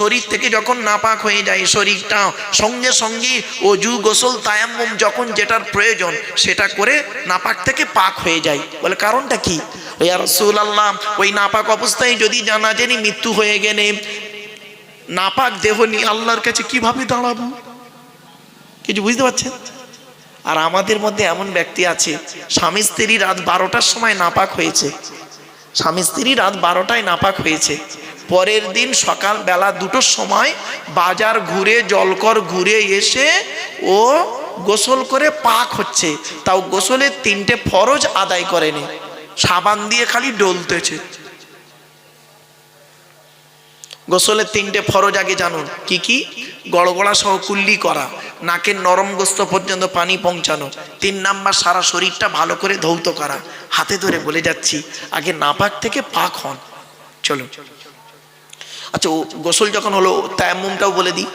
শরীর থেকে যখন নাপাক হয়ে যায়, শরীরটা সঙ্গে সঙ্গে অজু গোসল তায়াম্মুম যখন যেটার প্রয়োজন সেটা করে নাপাক থেকে পাক হয়ে যায়। বলে কারণটা কি? ইয়া রাসূলুল্লাহ, ওই নাপাক অবস্থায় যদি জানা জানি মৃত্যু হয়ে গেলে নাপাক দেহ নিয়ে আল্লাহর কাছে কিভাবে দাঁড়াবো? কিছু বুঝতে পারছেন? আর আমাদের মধ্যে এমন ব্যক্তি আছে, স্বামী স্ত্রী রাত 12টার সময় নাপাক হয়েছে, স্বামী স্ত্রী রাত 12টায় নাপাক হয়েছে, পরের দিন সকাল বেলা 2টোর সময় বাজার ঘুরে জলকর ঘুরে এসে ও গোসল করে পাক হচ্ছে, তাও গোসলের 3টে ফরজ আদায় করেনি, সাবান দিয়ে খালি ডলতেছে। গোসলের 3টে ফরজ আগে জানুন কি কি? গড়গড়া সহ কুল্লি করা, নাকের নরম গোস্ত পর্যন্ত পানি পৌঁছানো, 3 নাম্বার সারা শরীরটা ভালো করে ধৌত করা। হাতে ধরে বলে যাচ্ছি, আগে নাপাক থেকে পাক হন। চলো আচ্ছা, ও গোসল যখন হলো তায়াম্মুমটাও বলে দিই,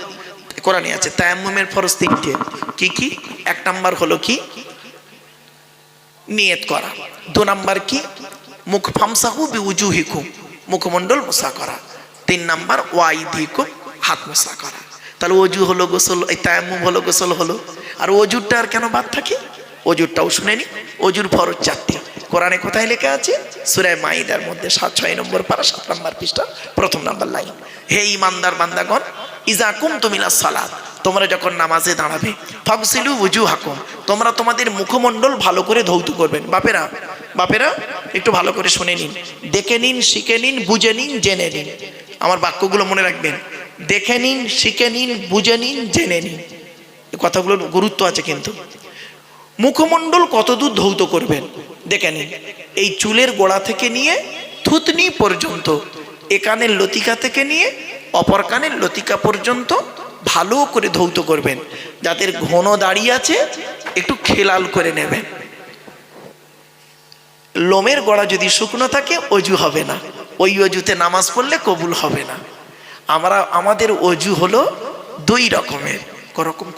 কোরআনে আছে তায়াম্মুমের ফরজ 3টে। কি কি? 1 নাম্বার হলো কি? নিয়ত করা। 2 নাম্বার কি? মুখ ফামসাহু বিউজুহিকুম, মুখমণ্ডল মোসা করা। 3 নাম্বার ওয়াইদিকুম, হাত মোসা করা। তাহলে অজু হলো গোসল, এই তায়াম্মুম হলো গোসল হলো। আর অজুরটা আর কেন বাদ থাকে? অজুরটাও শুনে নি। অজুর ফরজ 4টে। কোরআনে কোথায় লেখা আছে? সূরা মাইদার মধ্যে 6 নম্বর পারা 7 নম্বর পৃষ্ঠা 1ম নাম্বার লাইন। হে ঈমানদার বান্দাগণ, ইজা কুমতুম ইলাস সালাত, তোমরা যখন নামাজে দাঁড়াবে, ফাগসিলু ওয়ুজুহাকুম, তোমরা তোমাদের মুখমণ্ডল ভালো করে ধৌত করবেন। বাপেরা বাপেরা একটু ভালো করে শুনে নিন, দেখে নিন, শিখে নিন, বুঝে নিন, জেনে নিন। আমার বাক্যগুলো মনে রাখবেন। দেখে নিন, শিখে নিন, বুঝে নিন, জেনে নিন। এই কথাগুলোর গুরুত্ব আছে কিন্তু। মুখমণ্ডল কতদূর ধৌত করবেন দেখে নিন। এই চুলের গোড়া থেকে নিয়ে থুতনি পর্যন্ত, এ কানের লতিকা থেকে নিয়ে অপর কানের লতিকা পর্যন্ত ভালো করে ধৌত করবেন। যাদের ঘন দাড়ি আছে একটু খেলাল করে নেবেন। লোমের গোড়া যদি শুকনো থাকে অজু হবে না, ওই অজুতে নামাজ পড়লে কবুল হবে না। আমাদের অজু হলো 2 রকমের। করকম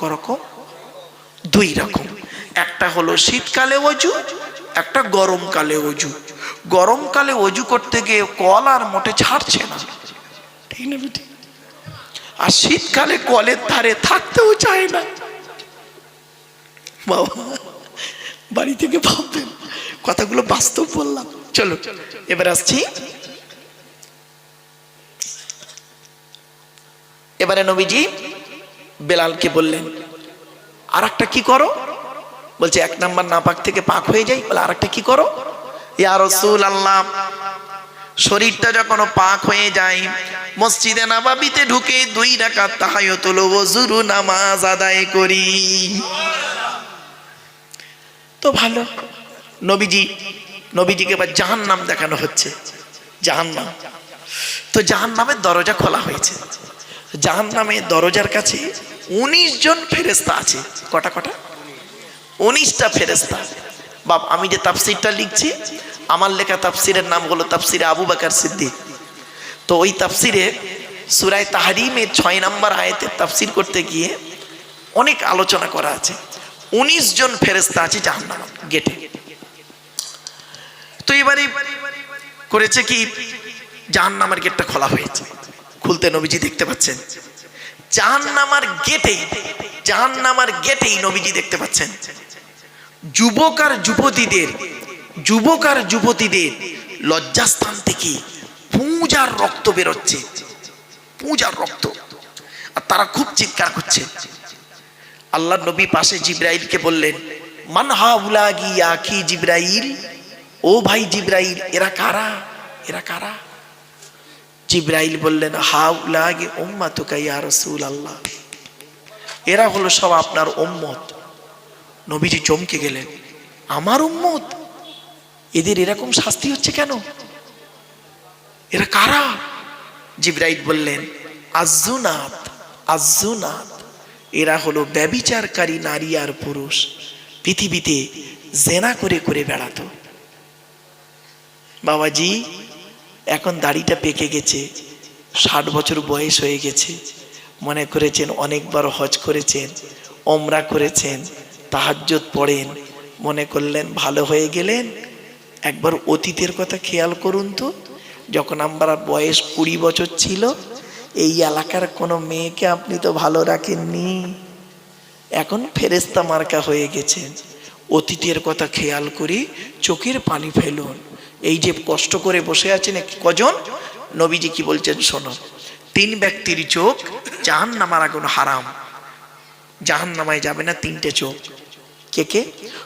2 রকম। একটা হলো শীতকালে অজু, একটা গরমকালে অজু। গরমকালে অজু করতে গিয়ে কল আর মোটে ছাড়ছে না, ঠিক না বেটি? আর শীতকালে কলের ধারে থাকতেও চায় না। বাবা বাড়ি থেকে ভাববেন, কথাগুলো বাস্তব বললাম। চলো এবার আসছি। এবারে নবীজি বেলালকে বললেন, আর একটা কি করো? বলছে 1 নাম্বার নাপাক থেকে পাক হয়ে যায়। বলে আর একটা কি করো? ইয়া রাসূলুল্লাহ, শরীরটা যখন পাক হয়ে যায়, মসজিদে নববীতে ঢুকে 2 রাকাত তাহাজ্জুদুল ওযুর নামাজ আদায় করি। তো ভালো। নবীজিকে এবার জাহান্নাম দেখানো হচ্ছে। জাহান্নাম, তো জাহান্নামের দরজা খোলা হয়েছে। জাহান্নামের দরজার কাছে 19 জন ফেরেশতা আছে। কটা? 19টা ফেরেশতা। বাপ, আমি যে তাফসিরটা লিখছি, আমার লেখা তাফসিরের নাম হলো তাফসিরে আবু বকর সিদ্দিক। তো ওই তাফসিরে সূরা তাহরিমের 6 নম্বর আয়াতের তাফসির করতে গিয়ে অনেক আলোচনা করা আছে। 19 জন ফেরেশতা আছে জাহান্নাম গেটে। তো এবারে করেছে কি, জাহান্নামের গেটটা খোলা হয়েছে। খুলতে নবীজি দেখতে পাচ্ছেন জাহান্নামের গেটেই নবীজি দেখতে পাচ্ছেন যুবক আর যুবতীদের লজ্জাস্থান থেকে পূজার রক্ত বেরোচ্ছে, পূজার রক্ত। আর তারা খুব চিৎকার করছে। আল্লাহ নবী পাশে জিবরাইলকে বললেন, মান হাউলাগি ইয়া আখি জিবরাইল, ও ভাই জিবরাইল, এরা কারা? জিবরাইল বললেন, হাউলাগি উম্মাতুকা ইয়া রাসূলুল্লাহ, এরা হলো সব আপনার উম্মত। নবীজি চমকে গেলেন, আমার উম্মত? এদের এরকম শাস্তি হচ্ছে কেন? এরা কারা? জিবরাইল বললেন, আজ্জুনাত, এরা হলো ব্যভিচারকারী নারী আর পুরুষ, পৃথিবীতে জেনা করে বেড়াতো। বাবাজি এখন দাড়িটা পেকে গেছে, 60 বছর বয়স হয়ে গেছে, মনে করেছেন অনেকবার হজ করেছেন, ওমরা করেছেন, তাহাজ্জুদ পড়েন, মনে করলেন ভালো হয়ে গেলেন। একবার অতীতের কথা খেয়াল করুন তো, যখন আমার বয়স 20 বছর ছিল, এই এলাকার কোনো মেয়েকে আপনি তো ভালো রাখেননি, এখন ফেরেস্তা মার্কা হয়ে গেছেন। অতীতের কথা খেয়াল করে চোখের পানি ফেলুন। এই যে কষ্ট করে বসে আছেন কজন, নবীজি কি বলছেন শোনো, 3 ব্যক্তির চোখ জাহান্নামের আগুন হারাম, জাহান্নামায় যাবে না 3টে চোখ। কে কে?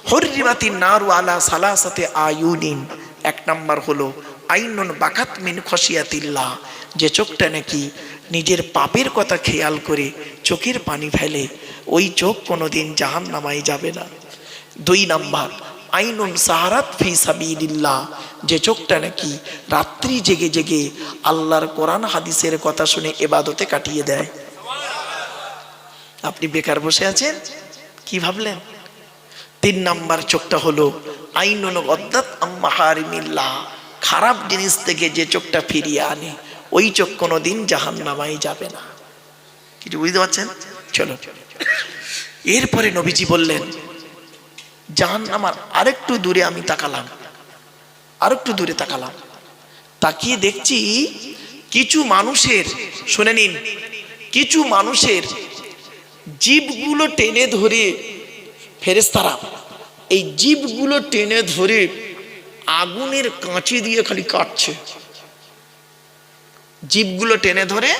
হরিবাতিন নারু আলা সালাসাতে আয়ুনিন। 1 নাম্বার হলো আইনুন বাকাত মিন খসিয়াতিল্লাহ, যে চোখটা নাকি নিজের পাপের কথা খেয়াল করে চোখের পানি ফেলে, ওই চোখ কোনোদিন জাহান্নামায় যাবে না। 2 নাম্বার আইনুন সাহারাত ফি সাবিলিল্লাহ, যে চোখটা নাকি রাত্রি জেগে জেগে আল্লাহর কোরআন হাদিসের কথা শুনে ইবাদতে কাটিয়ে দেয়। আপনি বেকার বসে আছেন, কি ভাবলেন? 3 নাম্বার চোখটা হলো আইনুন গদ্দাত আম্মাহারিমিল্লাহ, খারাপ জিনিস থেকে যে চোখটা ফিরিয়ে আনে, ওই চোখ কোনোদিন জাহান্নামায় যাবে না। কিছু বুঝতে পারছেন? চলো, এরপরে নবীজি বললেন জাহান্নামার আরেকটু দূরে আমি তাকালাম, আরেকটু দূরে তাকালাম, তাকিয়ে দেখছি কিছু মানুষের, শুনে নিন, কিছু মানুষের জিভগুলো টেনে ধরে ফেরেশতারা এই জিভগুলো টেনে ধরে আগুনের কাঁচি দিয়ে খালি কাটছে। জিভগুলো টেনে ধরে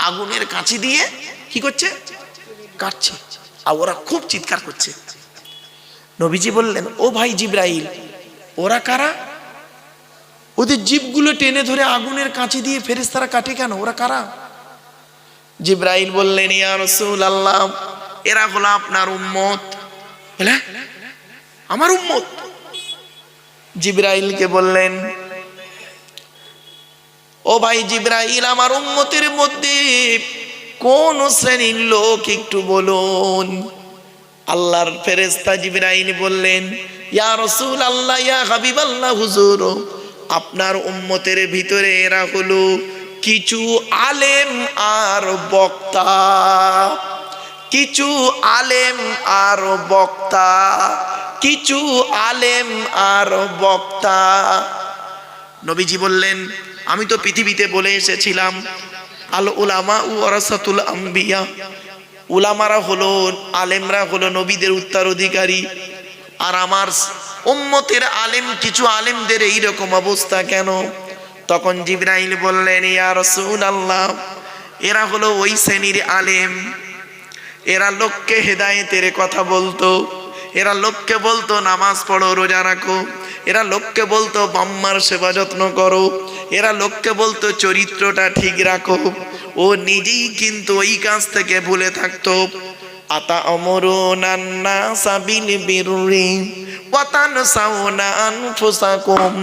আগুনের কাঁচি দিয়ে কি করছে? কাটছে। আর ওরা খুব চিৎকার করছে। নবীজি বললেন, ও ভাই জিব্রাইল, ওরা কারা? ওদের জিভগুলো টেনে ধরে আগুনের কাঁচি দিয়ে ফেরেশতারা কাটে কেন? ওরা কারা? জিব্রাইল বললেন, ইয়া রাসূলুল্লাহ, এরা হলো আপনার উম্মত। বলে আমার উম্মত? জিব্রাইলকে বললেন, ও ভাই জিব্রাইল, আমার উম্মতের মধ্যে কোন শ্রেণীর লোক একটু বলুন। আল্লাহর ফেরেশতা জিব্রাইল বললেন, ইয়া রাসূলুল্লাহ, ইয়া হাবিবাল্লাহ, হুজুর, আপনার উম্মতের ভিতরে এরা হলো কিছু আলেম আর বক্তা, কিছু আলেম আর বক্তা, কিছু আলেম আর বক্তা। নবীজি বললেন, আমি তো পৃথিবীতে বলে এসেছিলাম আল উলামা ওয়ারাসাতুল আম্বিয়া, উলামারা হলো, আলেমরা হলো নবীদের উত্তরাধিকারী, আর আমার উম্মতের আলেম, কিছু আলেমদের এইরকম অবস্থা কেন? তখন জিবরাইল বললেন, ইয়া রাসূলুল্লাহ, এরা হলো ওই শ্রেণীর আলেম, এরা লোককে হেদায়েতের কথা বলতো, এরা লোককে বলতো নামাজ পড়ো, রোজা রাখো, এরা লোককে বলতো বাম্মার সেবা যত্ন করো, এরা লোককে বলতো চরিত্রটা ঠিক রাখো, ও নিজেই কিন্তু ওই কাজ থেকে ভুলে থাকতো। আতা আমরুনান নাসা বিল বিররি ওয়া তানসাউনা আনফুসাকুম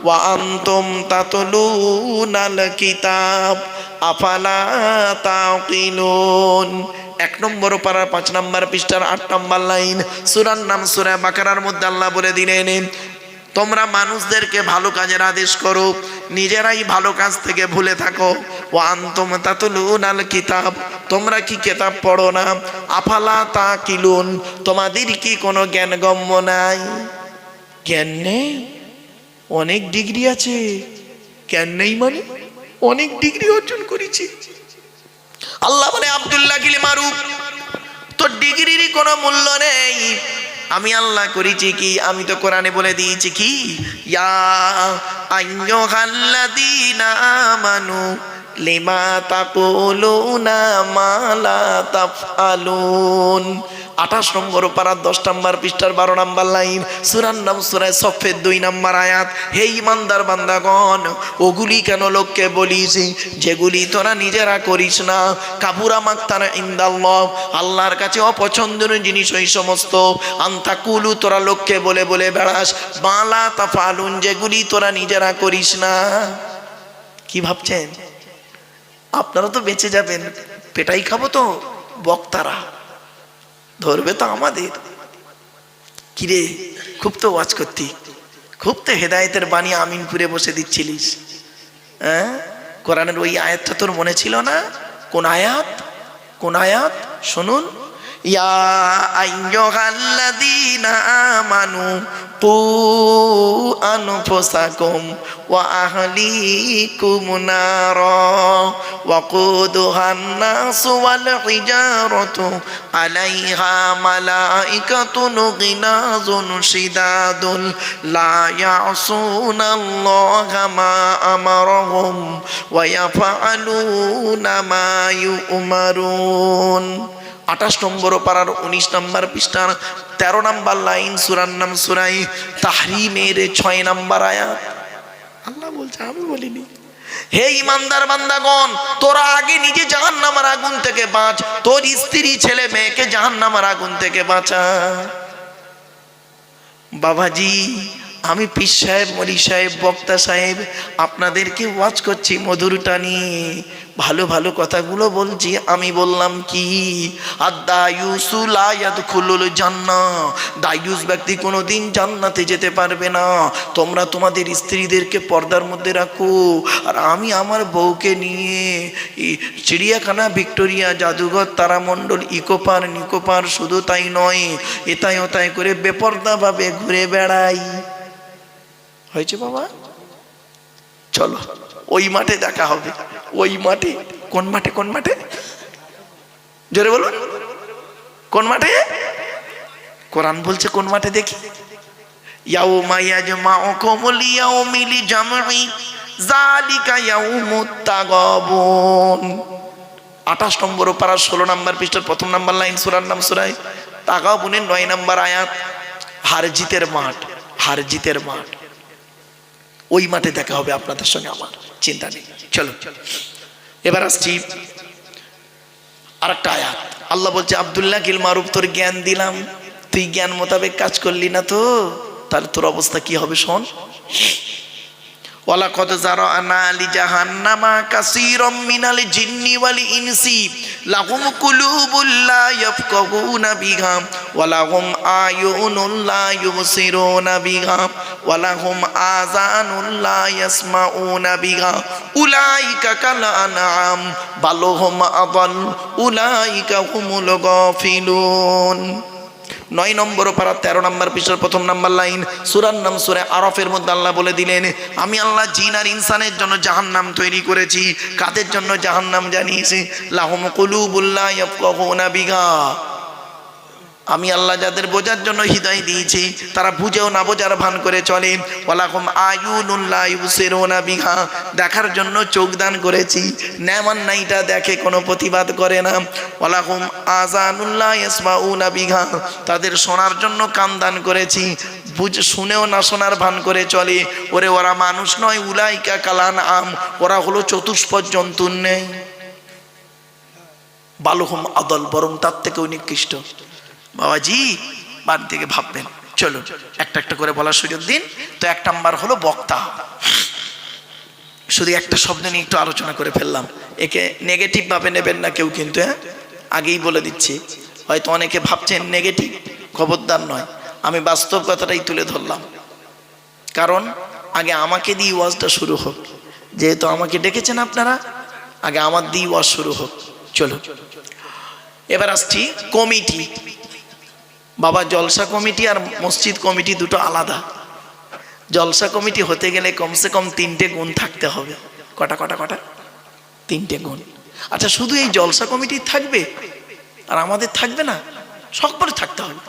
ওয়া আনতুম তাতলুনাল কিতাব আফালা তাকিলুন। 1 নম্বর পারার 5 নম্বর পৃষ্ঠার 8 নম্বর লাইন, সূরার নাম সূরা বাকারার মধ্যে আল্লাহ বলে দিলেন, তোমরা মানুষদেরকে ভালো কাজের আদেশ করো, নিজেরাই ভালো কাজ থেকে ভুলে থাকো। ওয়া আনতুম তাতলুনাল কিতাব, তোমরা কি কিতাব পড়ো না? আফালা তাকিলুন, তোমাদের কি কোনো জ্ঞান গম্য নাই? জ্ঞান নেই? অনেক ডিগ্রি আছে। জ্ঞান নেই মানে? অনেক ডিগ্রি অর্জন করেছি। আল্লাহ বলে, আব্দুল্লাহ কিল মারুফ, তোর ডিগ্রির কোনো মূল্য নেই। আমি আল্লাহ করেছি কি? আমি তো কোরআনে বলে দিয়েছি কি, ইয়া আইয়ুহাল্লাযীনা আমানু লিমা তাকুলুনা মা লা তাফআলুন। 28 নম্বর পারা 10 নম্বর পৃষ্ঠার 12 নম্বর লাইন, সূরার নাম সূরা সফের 2 নম্বর আয়াত। হে ঈমানদার বান্দাগণ, ওগুলি কেন লোককে বলিস যেগুলি তোরা নিজেরা করিস না? কাবুরা মাকতান ইনদাল্লাহ, আল্লাহর কাছে অপছন্দনীয় জিনিস ওই সমস্ত। আনতাকুলু, তোরা লোককে বলে বলে বেড়াস, মা লা তাফআলুন, যেগুলি তোরা নিজেরা করিস না। কি ভাবছেন? আপনারা তো বেঁচে যাবেন, পেটাই খাবো তো, বক্তারা ধরবে তো আমাদের। কিরে, খুব তো ওয়াজ করতি, খুব তো হেদায়েতের বাণী আমিনপুরে বসে দিচ্ছিলিস, হ্যাঁ? কোরআনের ওই আয়াতটা তোর মনে ছিল না? কোন আয়াত? কোন আয়াত? শুনুন, ইয়া আইয়ুহাল্লাযীনা আমানু কু আনফুসাকুম ওয়া আহলিকুম নারা ওয়াকুদুহান নাসু ওয়াল হিজারাতু আলাইহা মালাইকাতুন গিলাযুন শিদাদুন লা ইয়াসুনাল্লাহা মা আমারহুম ওয়া ইয়াফআলুনা মা ইউমারুন। 28 নম্বর পারার 19 নম্বর পৃষ্ঠার 13 নম্বর লাইন, সূরার নাম সূরা তাহরিমের 6 নম্বর আয়াত। আল্লাহ বলছে, আমি বলিনি। হে ইমানদার বান্দাগণ, তোরা আগে নিজে জাহান্নামের আগুন থেকে বাঁচ, তোর স্ত্রী ছেলে মেয়েকে জাহান্নামের আগুন থেকে বাঁচা। বাবাজি, আমি পীর সাহেব, মলি সাহেব, বক্তা সাহেব আপনাদেরকে ওয়াজ করছি মধুর টানি, ভালো ভালো কথাগুলো বলছি। আমি বললাম কি, আদ-দায়ুসু লা ইয়াদখুলুল জান্নাহ, দায়ুস ব্যক্তি কোনোদিন জান্নাতে যেতে পারবে না। তোমরা তোমাদের স্ত্রীদেরকে পর্দার মধ্যে রাখো, আর আমি আমার বউকে নিয়ে চিড়িয়াখানা, ভিক্টোরিয়া, জাদুঘর, তারামণ্ডল, ইকোপার, নিকোপার, শুধু তাই নয়, এতায় ওতায় করে বেপর্দাভাবে ঘুরে বেড়াই। হয়েছে বাবা, চলো ওই মাঠে দেখা হবে। ওই মাঠে, কোন মাঠে? কোন মাঠে? জোরে বলুন, কোন মাঠে? কোরআন বলছে কোন মাঠে দেখি। ইয়াউমা ইয়াজমাউকুম লিয়াউমিল জামঈ যালিকা ইয়াউমুত তাগাবুন। 28 নম্বর পারা 16 নম্বর পৃষ্ঠার 1 নম্বর লাইন, সূরার নাম সূরা তাগাবুনের 9 নম্বর আয়াত। হার জিতের মাঠ, হার জিতের মাঠ, ওই মাঠে দেখা হবে আপনাদের সঙ্গে আমার, চিন্তা নেই। চলো এবার আসছি আরেকটা আয়াত। আল্লাহ বলছে, আব্দুল্লাহ কিল মারুফ, তোর জ্ঞান দিলাম, তুই জ্ঞান মোতাবেক কাজ করলি না তো, তাহলে তোর অবস্থা কি হবে শোন। ওয়ালাকাদ যারানা লিজাহান্নামা কাসীরাম মিনাল জিন্নি ওয়াল ইনসি লাহুম কুলুবুল লা ইয়াফকাহুনা বিহা ওয়া লাহুম আয়ুনুন লা ইউবসিরুনা বিহা ওয়া লাহুম আযানুন লা ইয়াসমাউনা বিহা উলাইকা কাল আনআম বাল হুম আযাল উলাইকা হুমুল গাফিলুন। 9 নম্বর পারা 13 নম্বর পৃষ্ঠার 1 নম্বর লাইন, সূরার নাম সূরা আরাফের মধ্যে আল্লাহ বলে দিলেন, আমি আল্লাহ জিন আর ইনসানের জন্য জাহান্নাম তৈরি করেছি। কাদের জন্য জাহান্নাম জানিয়েছি? লাহুম কুলুবুল লা ইয়াফকাহুনা বিহা, আমি আল্লাহ যাদের বোঝার জন্য হৃদয় দিয়েছি, তারা বুঝেও না বোঝার ভান করে চলে। ওয়ালাকুম আয়ুনুন লা ইউবসিরুনা বিহা, দেখার জন্য চোখ দান করেছি, নেমান নাইটা দেখে কোনো প্রতিবাদ করে না। ওয়ালাকুম আযানুন লা ইয়াসমাউনা বিহা, তাদের শোনার জন্য কান দান করেছি, শুনেও না শোনার ভান করে চলে। ওরে ওরা মানুষ নয়, উলাইকা কালান আম, ওরা হলো চতুষ্পদ জন্তুর নেই। বালুহুম আদল, বরং তার থেকেও নিকৃষ্ট। বাবাজি বাড়ি থেকে ভাববেন। চলো একটা একটা করে বলার সুযোগ দিন। তো 1 নাম্বার হলো বক্তা। শুধু একটা শব্দ নিয়ে একটু আলোচনা করে ফেললাম, একে নেগেটিভ ভাবে নেবেন না কেউ, কিন্তু আগেই বলে দিচ্ছি, হয়তো অনেকে ভাবছেন নেগেটিভ, খবরদার নয়, আমি বাস্তব কথাটাই তুলে ধরলাম। কারণ আগে আমাকে দিয়ে ওয়াজটা শুরু হোক, যেহেতু আমাকে ডেকেছেন আপনারা, আগে আমার দিয়ে ওয়াজ শুরু হোক। চলো এবার আসছি কমিটি। বাবা, জলসা কমিটি আর মসজিদ কমিটি দুটো আলাদা। জলসা কমিটি হতে গেলে কমসে কম 3টে গুণ থাকতে হবে। কটা কটা কটা? 3টে গুণ। আচ্ছা, শুধু এই জলসা কমিটি থাকবে আর আমাদের থাকবে না? সকলে থাকতে হবে।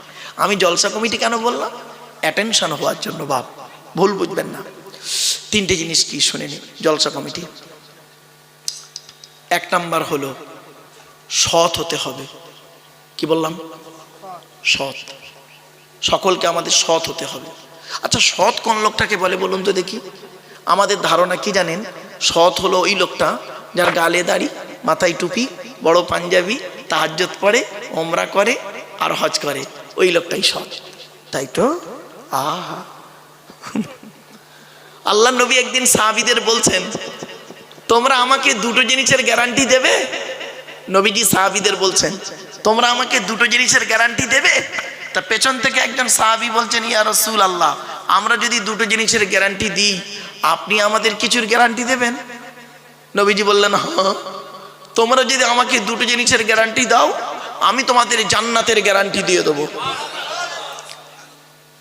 আমি জলসা কমিটি কেন বললাম? অ্যাটেনশন হওয়ার জন্য, বাপ ভুল বুঝবেন না। 3টে জিনিস কি শুনে নিন জলসা কমিটি। 1 নাম্বার হলো সৎ হতে হবে। কি বললাম? সৎ। সকলকে আমাদের সৎ হতে হবে। আচ্ছা, সৎ কোন লোকটাকে বলে বলুন তো দেখি? আমাদের ধারণা কি জানেন? সৎ হলো ওই লোকটা যার গালে দাড়ি, মাথায় টুপি, বড় পাঞ্জাবি, তাহাজ্জুদ পড়ে, ওমরা করে আর হজ করে, ওই লোকটাই সৎ, তাই তো? আহা, আল্লাহ নবী একদিন সাহাবীদের বলছেন, তোমরা আমাকে 2টো জিনিসের গ্যারান্টি দেবে? নবীজি সাহাবীদের বলছেন, তোমরা আমাকে 2টো জিনিসের গ্যারান্টি দেবে? তা পেছন থেকে একজন সাহাবী বলছেন, ইয়া রাসূলুল্লাহ, আমরা যদি 2টো জিনিসের গ্যারান্টি দিই, আপনি আমাদের কিছুর গ্যারান্টি দেবেন? নবীজি বললেন, হ্যাঁ, তোমরা যদি আমাকে 2টো জিনিসের গ্যারান্টি দাও, আমি তোমাদের জান্নাতের গ্যারান্টি দিয়ে দেবো।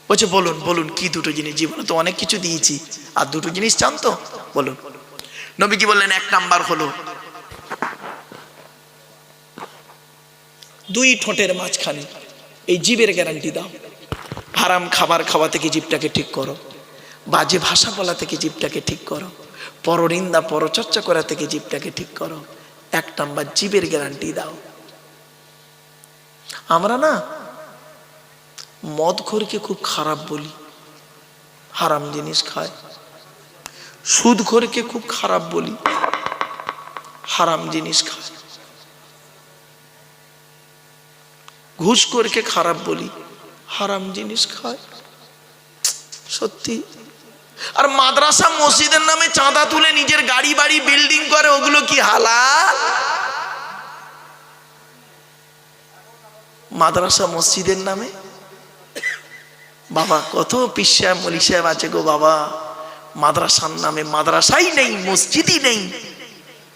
বলছে বলুন বলুন কি দুটো জিনিস? জীবনে তো অনেক কিছু দিয়েছি, আর দুটো জিনিস চান তো বলুন। নবীজি বললেন, এক নাম্বার হলো দুই ঠোঁটের মাঝখানে এই জিভের গ্যারান্টি দাও। হারাম খাবার খাওয়া থেকে জিভটাকে ঠিক করো, বাজে ভাষা বলা থেকে জিভটাকে ঠিক করো, পরনিন্দা পরচর্চা করা থেকে জিভটাকে ঠিক করো। এক নাম্বার জিভের গ্যারান্টি দাও। আমরা না মদখোরকে খুব খারাপ বলি, হারাম জিনিস খায়। সুদখোরকে খুব খারাপ বলি, হারাম জিনিস খায়। ঘুষখোরকে খারাপ বলি, হারাম জিনিস খায়। সত্যি। আর মাদ্রাসা মসজিদের নামে চাঁদা তুলে নিজের গাড়ি বাড়ি বিল্ডিং করে, ওগুলো কি হালাল? মাদ্রাসা মসজিদের নামে বাবা কত পীর সাহেব মলি সাহেব আছে গো বাবা, মাদ্রাসার নামে মাদ্রাসাই নেই, মসজিদই নেই,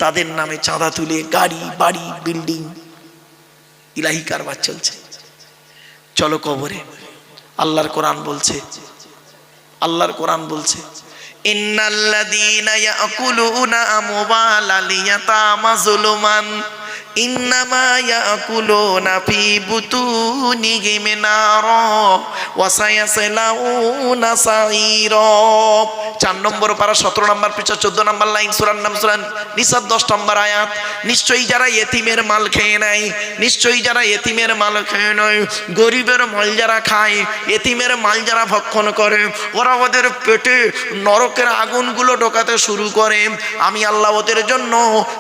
তাদের নামে চাঁদা তুলে গাড়ি বাড়ি বিল্ডিং, ইলাহি কারবার চলছে। চলো কবরে। আল্লাহর কোরআন বলছে, আল্লাহর কোরআন বলছে, ইন্নাল্লাযীনা ইয়াকুলুনা আমওয়ালাল ইয়াতামা যুলুমান ইন্নামা ইয়াকুলুনা ফি বুতুনিহিম নারা ওয়া সায়াসলাউনা সাঈরা। 4 নম্বর পারা 17 নম্বর পৃষ্ঠা 14 নম্বর লাইন, সূরার নাম সূরা নিসা 10 নম্বর আয়াত। নিশ্চয়ই যারা ইতিমের মাল খেয়ে নেয়, নিশ্চয়ই যারা ইতিমের মাল খেয়ে নেয়, গরিবের মাল যারা খায়, ইতিমের মাল যারা ভক্ষণ করে, ওরা ওদের পেটে নরকের আগুনগুলো ঢোকাতে শুরু করে। আমি আল্লাহ ওদের জন্য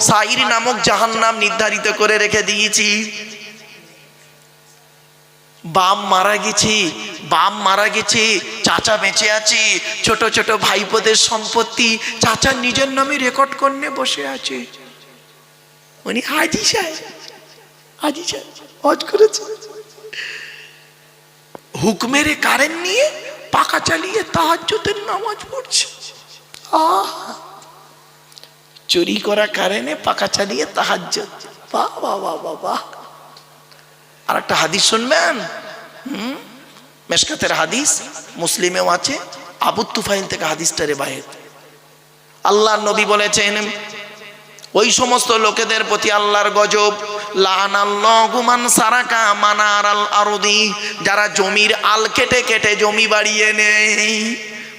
সাঈর নামক জাহান্নাম নির্ধারিত করে রেখে দিয়েছি। বাপ মারা গেছি, বাপ মারা গেছে, চাচা বেঁচে আছে, ছোট ছোট ভাইপোদের সম্পত্তি চাচা নিজের নামে রেকর্ড করে বসে আছে। উনি হাজি সাহেব, হাজি সাহেব হজ করেছে, হুকমের কারেন্ট নিয়ে পাকা চালিয়ে তাহাজ্জুদের নামাজ পড়ছে। চুরি করা কারেন্টে পাকা চালিয়ে তাহাজ্জুদ। বাহ বাহ বাহ বাহ বাহ। আর একটা হাদিস শুনবেন, মেশকাতের হাদিস, মুসলিমেও আছে, আবু তুফাইল থেকে হাদিসটা রিওয়ায়াত। আল্লাহর নবী বলেছেন, ওই সমস্ত লোকেদের প্রতি আল্লাহর গজব, লানাল্লাহু মান সারাকা মানারাল আরদি, যারা জমির আল কেটে কেটে জমি বাড়িয়ে নেয়।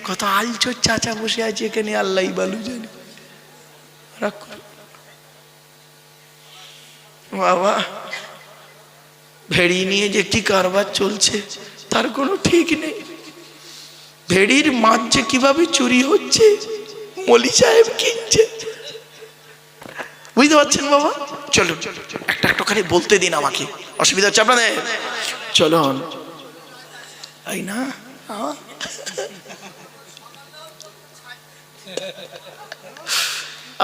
কত আলচোর চাচা বসে আছে এখানে, আল্লাহই ভালো জানে। বাবা ভেড়ি নিয়ে যে কি কারবার চলছে তার কোনো ঠিক নেই। ভেড়ির মাছ যে কিভাবে চুরি হচ্ছে মলি সাহেব কিনছে, বুঝতে পারছেন বাবা? চলো একটা একটা খালি বলতে দিন আমাকে, অসুবিধা হচ্ছে আপনাদের? চলুন তাই না,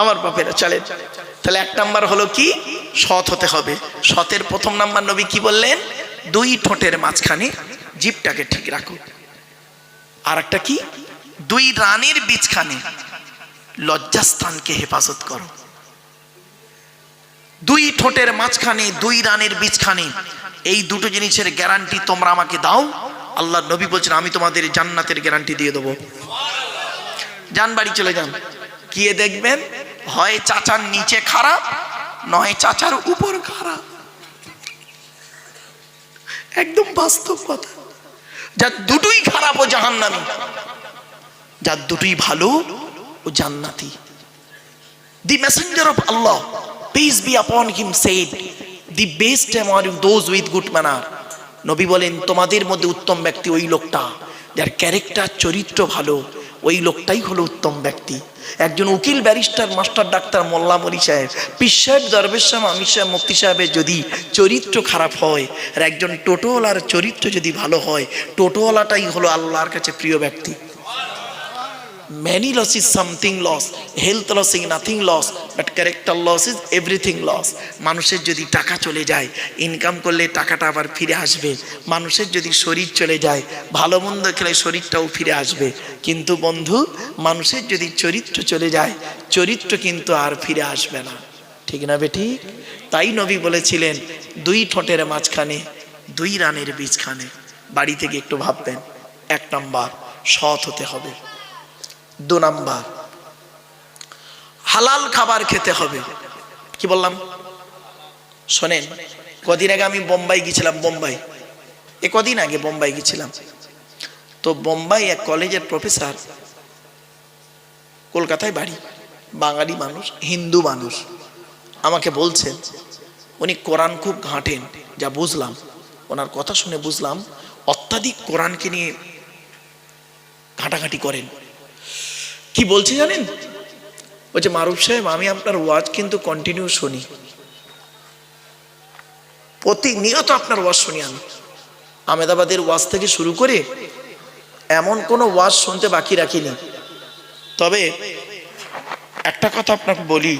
আমার বাপেরা চলেন। তাহলে এক নাম্বার হলো কি? সৎ হতে হবে। সতের প্রথম নাম্বার নবী কি বললেন? দুই ঠোঁটের মাঝখানে জিভটাকে ঠিক রাখো। আর একটা কি? দুই রানের বীজখানে লজ্জাস্থানকে হেফাজত করো। দুই ঠোঁটের মাঝখানে দুই রানের বীজখানে, এই দুটো জিনিসের গ্যারান্টি তোমরা আমাকে দাও। আল্লাহ নবী বলছেন, আমি তোমাদের জান্নাতের গ্যারান্টি দিয়ে দেবো। যান বাড়ি চলে যান, গিয়ে দেখবেন হয় চাচার নিচে খারাপ, নয় চাচার উপর খারাপ। একদম বাস্তব কথা। যার দুটোই খারাপ ও জাহান্নামী, যার দুটোই ভালো ও জান্নাতি। The messenger of Allah, peace be upon him, said, the best among those with good manner. নবী বলেন, তোমাদের মধ্যে উত্তম ব্যক্তি ওই লোকটা যার ক্যারেক্টার চরিত্র ভালো, ওই লোকটাই হলো উত্তম ব্যক্তি। একজন উকিল, ব্যারিস্টার, মাস্টার, ডাক্তার, মোল্লা, মলি সাহেব, পীর সাহেব, দরবেশ সাহেব, আমির সাহেব, মুফতি সাহেবের যদি চরিত্র খারাপ হয়, আর একজন টোটোওয়ালার চরিত্র যদি ভালো হয়, টোটোওয়ালাটাই হলো আল্লাহর কাছে প্রিয় ব্যক্তি। Many loss is something loss, health loss is nothing loss, but character loss is everything loss. মানুষের যদি টাকা চলে যায়, ইনকাম করলে টাকাটা আবার ফিরে আসবে। মানুষের যদি শরীর চলে যায়, ভালো মন্দ খেলে শরীরটাও ফিরে আসবে। কিন্তু বন্ধু, মানুষের যদি চরিত্র চলে যায়, চরিত্র কিন্তু আর ফিরে আসবে না। ঠিক না বেটি? তাই নবী বলেছিলেন, দুই ঠোঁটের মাঝখানে দুই রানের বীজখানে। বাড়ি থেকে একটু ভাববেন। 1 নাম্বার সৎ হতে হবে। 2 নাম্বার হালাল খাবার খেতে হবে। কি বললাম শোনেন, কদিন আগে আমি বোম্বাই গেছিলাম। কদিন আগে বোম্বাই গেছিলাম। তো বোম্বাই এক কলেজের প্রফেসর, কলকাতায় বাড়ি, বাঙালি মানুষ, হিন্দু মানুষ, আমাকে বলছেন উনি কোরআন খুব ঘাঁটেন। যা বুঝলাম, ওনার কথা শুনে বুঝলাম অত্যাধিক কোরআনকে নিয়ে ঘাঁটাঘাঁটি করেন। কি বলছে জানেন? বলছে, মারুফ সাহেব, আমি আপনার ওয়াজ কিন্তু কন্টিনিউ শুনি, প্রতিনিয়ত আপনার ওয়াজ শুনি। আমি আহমেদাবাদের ওয়াজ থেকে শুরু করে এমন কোনো ওয়াজ শুনতে বাকি রাখিনি। তবে একটা কথা আপনাকে বলি,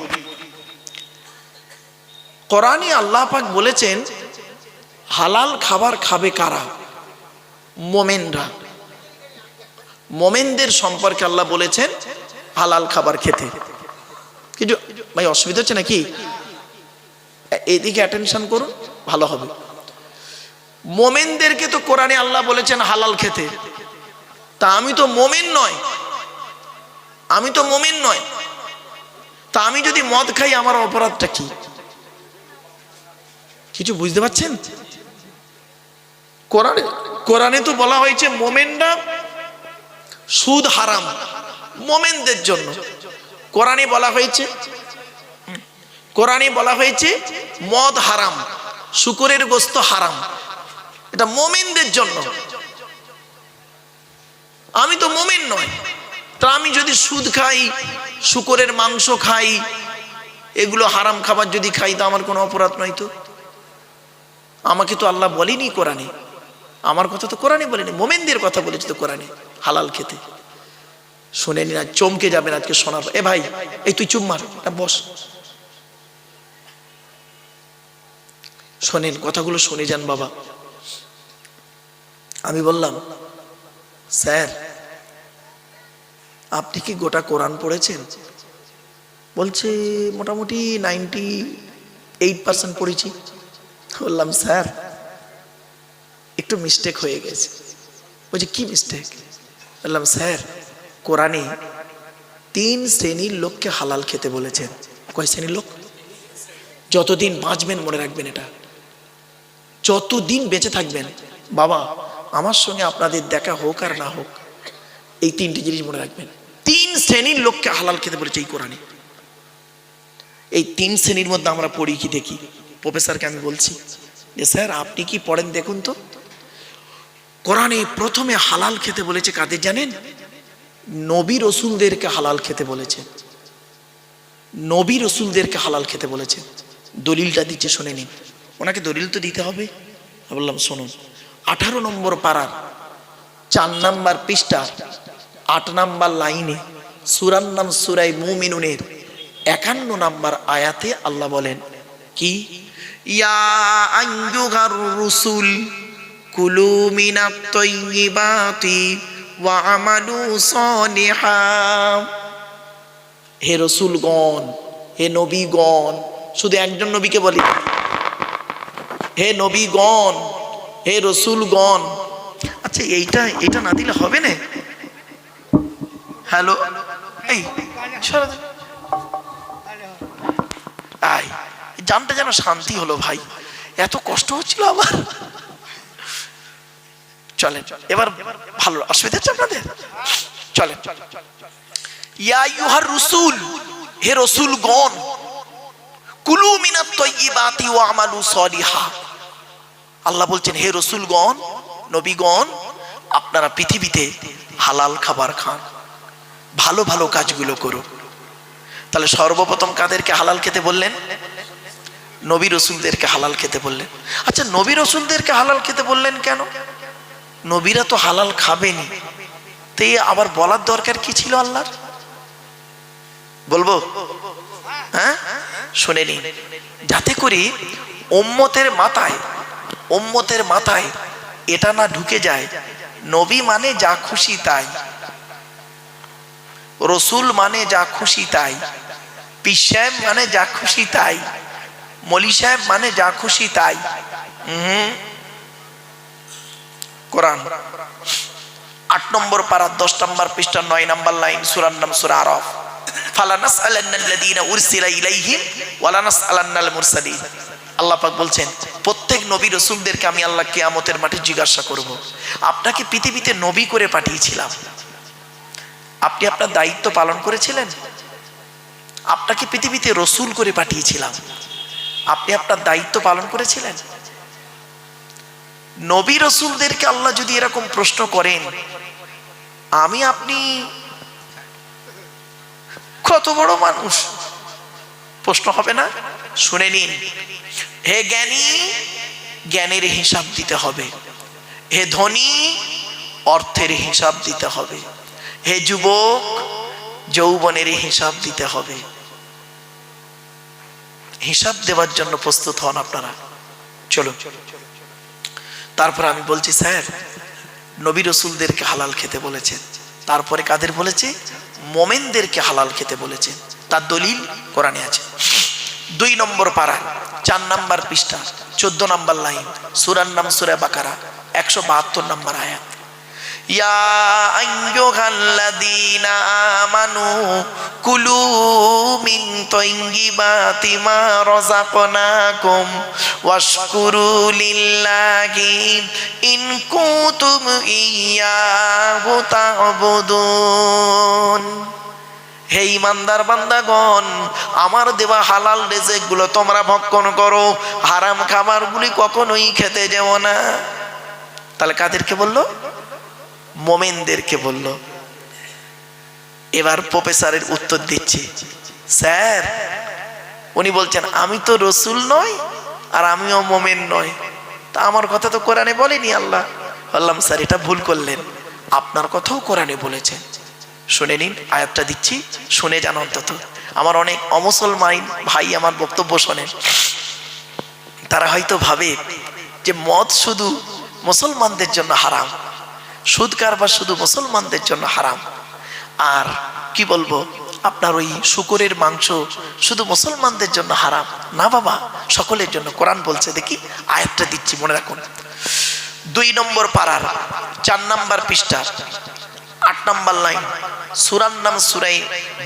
কোরআনে আল্লাহ পাক বলেছেন হালাল খাবার খাবে কারা? মোমেনরা। মোমেনদের সম্পর্কে আল্লাহ বলেছেন হালাল খাবার খেতে। কিছু ভাই অসুবিধা হচ্ছে নাকি? এদিকে অ্যাটেনশন করুন, ভালো হবে। মোমেনদেরকে তো কোরআনে আল্লাহ বলেছেন হালাল খেতে। তা আমি তো মোমেন নয়, তা আমি যদি মদ খাই আমার অপরাধটা কি? কিছু বুঝতে পারছেন? কোরআনে তো বলা হয়েছে মোমেনরা সুদ হারাম, মোমেনদের জন্য। কোরআনে বলা হয়েছে মদ হারাম, শুকরের গোশত হারাম, এটা মোমেনদের জন্য। আমি তো মোমেন নয়, তা আমি যদি সুদ খাই, শুকরের মাংস খাই, এগুলো হারাম খাবার যদি খাই, তো আমার কোনো অপরাধ নয়। তো আমাকে তো আল্লাহ বলেনি কোরআনে, আমার কথা তো কোরআনে বলেনি, মোমেনদের কথা বলেছে তো কোরআনে হালাল খেতে। শুনে নিন, চমকে যাবেন আজকে শোনার। এ ভাই, এই তুই চুপ মার, বস, শোনেন কথাগুলো, শুনে যান বাবা। আমি বললাম, স্যার আপনি কি গোটা কোরআন পড়েছেন? বলছে মোটামুটি 98% পড়েছি। বললাম, স্যার একটু মিস্টেক হয়ে গেছে। বলছে, কি মিস্টেক? বললাম, স্যার কোরআনে 3 শ্রেণীর লোককে হালাল খেতে বলেছেন। কয় শ্রেণীর লোক? যতদিন বাঁচবেন মনে রাখবেন, এটা যতদিন বেঁচে থাকবেন, বাবা আমার সঙ্গে আপনাদের দেখা হোক আর না হোক, এই 3টি জিনিস মনে রাখবেন। 3 শ্রেণীর লোককে হালাল খেতে বলেছে এই কোরআনে। এই 3 শ্রেণীর মধ্যে আমরা পড়ি কি দেখি? প্রফেসরকে আমি বলছি যে, স্যার আপনি কি পড়েন দেখুন তো। কোরআনে প্রথমে হালাল খেতে বলেছে কাদের জানেন? নবী রসুলদেরকে হালাল খেতে বলেছে। নবী রসুলদেরকে হালাল খেতে বলেছে। দলিলটা দিচ্ছে, শুনে নিন। ওনাকে দলিল তো দিতে হবে। বললাম, শুনুন, 18 নম্বর পারার 4 নম্বর পৃষ্ঠা 8 নম্বর লাইনে সূরার নাম সূরায়ে মুমিনুনের 51 নম্বর আয়াতে আল্লাহ বলেন কি? ইয়া আইয়ুহার রুসুল কুলু মিনাত তাইয়্যিবাতি ওয়া আমালু সলিহা। হে রসুলগণ, হে নবীগণ, শুধু একজন নবীকে বলি, হে নবীগণ, হে রসুলগণ। আচ্ছা, এইটা না দিলে হবে না? হ্যালো, এই জানতে যেন শান্তি হলো ভাই, এত কষ্ট হচ্ছিল আমার। চলেন এবার ভালো, অসুবিধা হচ্ছে আপনাদের? চলেন। ইয়া আইয়ুহার রসুল, হে রসুলগণ, কুলু মিনাত তাইয়্যিবাতি ওয়া আমালু সলিহা। আল্লাহ বলছেন, হে রসুলগণ, নবীগণ, আপনারা পৃথিবীতে হালাল খাবার খান, ভালো ভালো কাজগুলো করুন। তাহলে সর্বপ্রথম কাদেরকে হালাল খেতে বললেন? নবী রসুলদেরকে হালাল খেতে বললেন। আচ্ছা, নবী রসুলদেরকে হালাল খেতে বললেন কেন? নবীরা তো হালাল খাবেনি, তো আবার বলার দরকার কি ছিল আল্লাহর? বলবো? হ্যাঁ, শুনে নিন, যাতে করে উম্মতের মাথায় এটা না ঢুকে যায় নবী মানে যা খুশি তাই, রসুল মানে যা খুশি তাই। পীর সাহেব মানে যা খুশি তাই, মলি সাহেব মানে যা খুশি তাই। কোরআন 8 নম্বর পারা 10 নম্বর পৃষ্ঠা 9 নম্বর লাইন, সূরার নাম সূরা আরাফ। ফালানাসআলান্নাল্লাযীনা উরসিলা ইলাইহিম ওয়ালানাসআলান্নাল মুরসালিন। আল্লাহ পাক বলছেন প্রত্যেক নবী রাসূলদেরকে আমি আল্লাহ কিয়ামতের মাঠে জিজ্ঞাসা করব, আপনাকে পৃথিবীতে নবী করে পাঠিয়েছিলাম, আপনি আপনার দায়িত্ব পালন করেছিলেন? আপনাকে পৃথিবীতে রসুল করে পাঠিয়েছিলাম, আপনি আপনার দায়িত্ব পালন করেছিলেন? নবী রসুলদেরকে আল্লাহ যদি এরকম প্রশ্ন করেন, আমি আপনি কত বড় মানুষ, প্রশ্ন হবে না? শুনে নিন, হে জ্ঞানী, জ্ঞানের হিসাব দিতে হবে। হে ধনী, অর্থের হিসাব দিতে হবে। হে যুবক, যৌবনের হিসাব দিতে হবে। হিসাব দেওয়ার জন্য প্রস্তুত হন আপনারা। চলো, তারপর আমি বলছি স্যার নবী রসুলদেরকে হালাল খেতে বলেছেন, তারপরে কাদের বলেছে? মোমেনদেরকে হালাল খেতে বলেছেন। তার দলিল কোরআনে আছে। 2 নম্বর পারা 4 নম্বর পৃষ্ঠা 14 নম্বর লাইন, সূরার নাম সূরা বাকারা 172 নম্বর আয়াত। ইয়া আইয়ুহাল্লাযীনা আমানু কুলু মিন তাইয়্যিবাতি মা রাযাকনাকুম ওয়াশকুরু লিল্লাহি ইন কুনতুম ইয়্যাহু তা'বুদুন। হে ঈমানদার বান্দাগণ, আমার দেওয়া হালাল রিজিকগুলো তোমরা ভক্ষণ করো, হারাম খাবারগুলি কখনোই খেতে যেও না। তাহলে কাদেরকে বললো? মোমেনদেরকে বলল। এবার প্রফেসরের উত্তর দিচ্ছি, স্যার উনি বলছেন আমি তো রসুল নই আর আমিও মোমেন নই, তা আমার কথা তো কোরআনে বলেনি আল্লাহ। বললাম স্যার এটা ভুল করলেন, আপনার কথাও কোরআনে বলেছেন। শুনে নিন, আয়াতটা দিচ্ছি, শুনে যান অন্তত। আমার অনেক অমুসলমান ভাই আমার বক্তব্য শোনেন, তারা হয়তো ভাবে যে মদ শুধু মুসলমানদের জন্য হারাম, সুদ কারবার শুধু মুসলমানদের জন্য হারাম, আর কি বলবো আপনার ওই শুকরের মাংস শুধু মুসলমানদের জন্য হারাম। না বাবা, সকলের জন্য। কোরআন বলছে, দেখি আয়াতটা দিচ্ছি, মনে রাখুন। 2 নম্বর পারার 4 নম্বর পৃষ্ঠা 8 নম্বর লাইন, সূরার নাম সূরা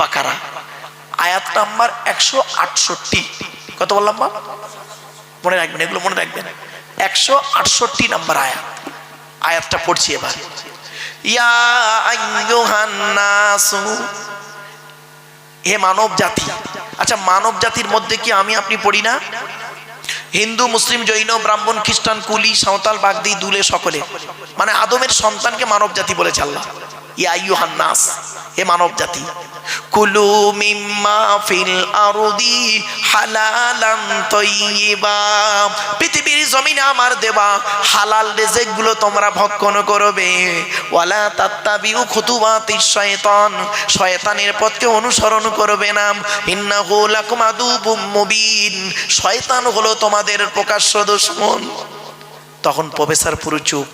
বাকারা, আয়াত নাম্বার 168। কত বললাম বাবা? মনে রাখবেন, এগুলো মনে রাখবেন। 168 নম্বর আয়াত। আয়াতটা পড়ছি এবার। ইয়া আইয়ুহান নাসু, হে মানব জাতি। আচ্ছা, মানব জাতির মধ্যে কি আমি আপনি পড়ি না? হিন্দু, মুসলিম, জৈন, ব্রাহ্মণ, খ্রিস্টান, কুলি, সাঁওতাল, বাগদি, দুলে, সকলে, মানে আদমের সন্তানকে মানব জাতি বলেছে আল্লাহ। ইয়া আইয়ুহান নাস, হে মানব জাতি, কুলু মিম্মা ফিল আরদি হালালান তাইয়্যিবা, পৃথিবীর জমিনে আমার দেওয়া হালাল রিজিকগুলো তোমরা ভক্ষণ করবে। ওয়ালা তাত্তাবিউ খুতুওয়াতিশ শায়তান, শয়তানের পথকে অনুসরণ করবে না। ইন্নাহু লাকুম আদুবুম মুবিন, শয়তান হলো তোমাদের প্রকাশ্য দুশমন। তখন প্রফেসর পুরো চুপ,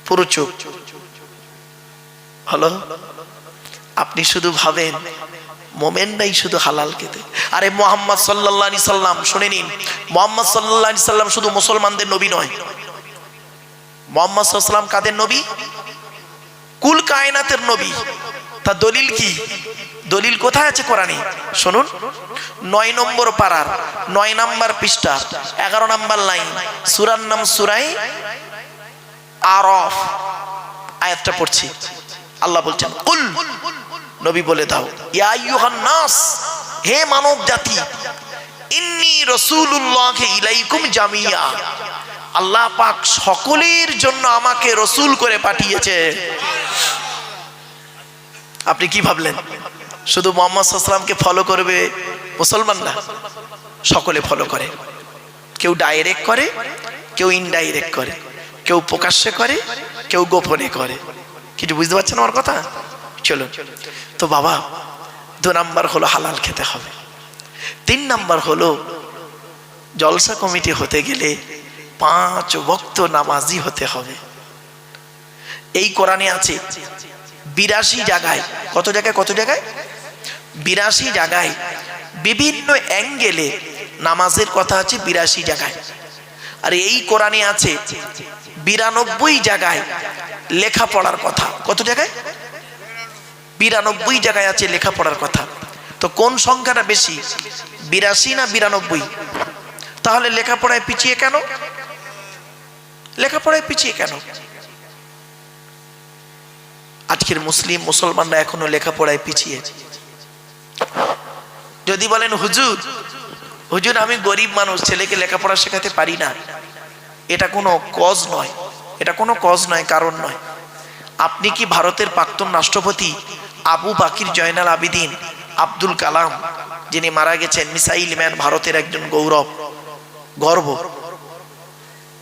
পুরো চুপ। হলো, আপনি শুধু ভাবেন মোমেনরাই শুধু হালাল খেতে। আরে মুহাম্মদ সাল্লাল্লাহু আলাইহি সাল্লাম, শুনে নিন, মুহাম্মদ সাল্লাল্লাহু আলাইহি সাল্লাম শুধু মুসলমানদের নবী নয়। মুহাম্মদ সাল্লাল্লাহু আলাইহি সাল্লাম কাদের নবী? কুল কায়নাতের নবী। তা দলিল কি? দলিল কোথায় আছে কোরআনে? শুনুন, 9 নম্বর পারার 9 নম্বর পৃষ্ঠা 11 নম্বর লাইন, সূরার নাম সূরা আরাফ, আয়াতটা পড়ছি। আল্লাহ বলছেন, কুল, নবী বলে দাও, ইয়া আইয়ুহান নাস, হে মানব জাতি, ইন্নী রাসূলুল্লাহ ইলাইকুম জামিয়া, আল্লাহ পাক সকলের জন্য আমাকে রসুল করে পাঠিয়েছে। আপনি কি ভাবলেন শুধু মুহাম্মদ সাল্লাল্লাহু আলাইহি ওয়াসাল্লামকে ফলো করবে মুসলমানরা? সকলে ফলো করে, কেউ ডাইরেক্ট করে, কেউ ইনডাইরেক্ট করে, কেউ প্রকাশ্যে করে, কেউ গোপনে করে। কিছু বুঝতে পারছেন আমার কথা? চলো তো বাবা, 2 নাম্বার হলো হালাল খেতে হবে। 3 নাম্বার হলো জলসা কমিটি হতে গেলে 5 ওয়াক্ত নামাজি হতে হবে। এই কোরআনে আছে 82 জায়গায়, কত জায়গায়? কত জায়গায়? 82 জায়গায় বিভিন্ন অ্যাঙ্গেলে নামাজের কথা আছে 82 জায়গায়। আর এই কোরআনে আছে 92 জায়গায় লেখাপড়ার কথা। কত জায়গায়? 92 জায়গায় আছে লেখাপড়ার কথা। তো কোন সংখ্যাটা বেশি, 82 না 92? তাহলে লেখাপড়ায় পিছিয়ে কেন? লেখাপড়ায় পিছিয়ে কেন? আজকের মুসলমানরা এখনো লেখাপড়ায় পিছিয়ে। যদি বলেন হুজুর হুজুর আমি গরিব মানুষ, ছেলেকে লেখাপড়া শেখাতে পারি না, এটা কোনো কজ নয়, এটা কোনো কজ নয়, কারণ নয়। আপনি কি ভারতের প্রাক্তন রাষ্ট্রপতি আবু বাকির জয়নাল আবিদিন আব্দুল কালাম, যিনি মারা গেছেন, মিসাইল ম্যান, ভারতের একজন গর্ব,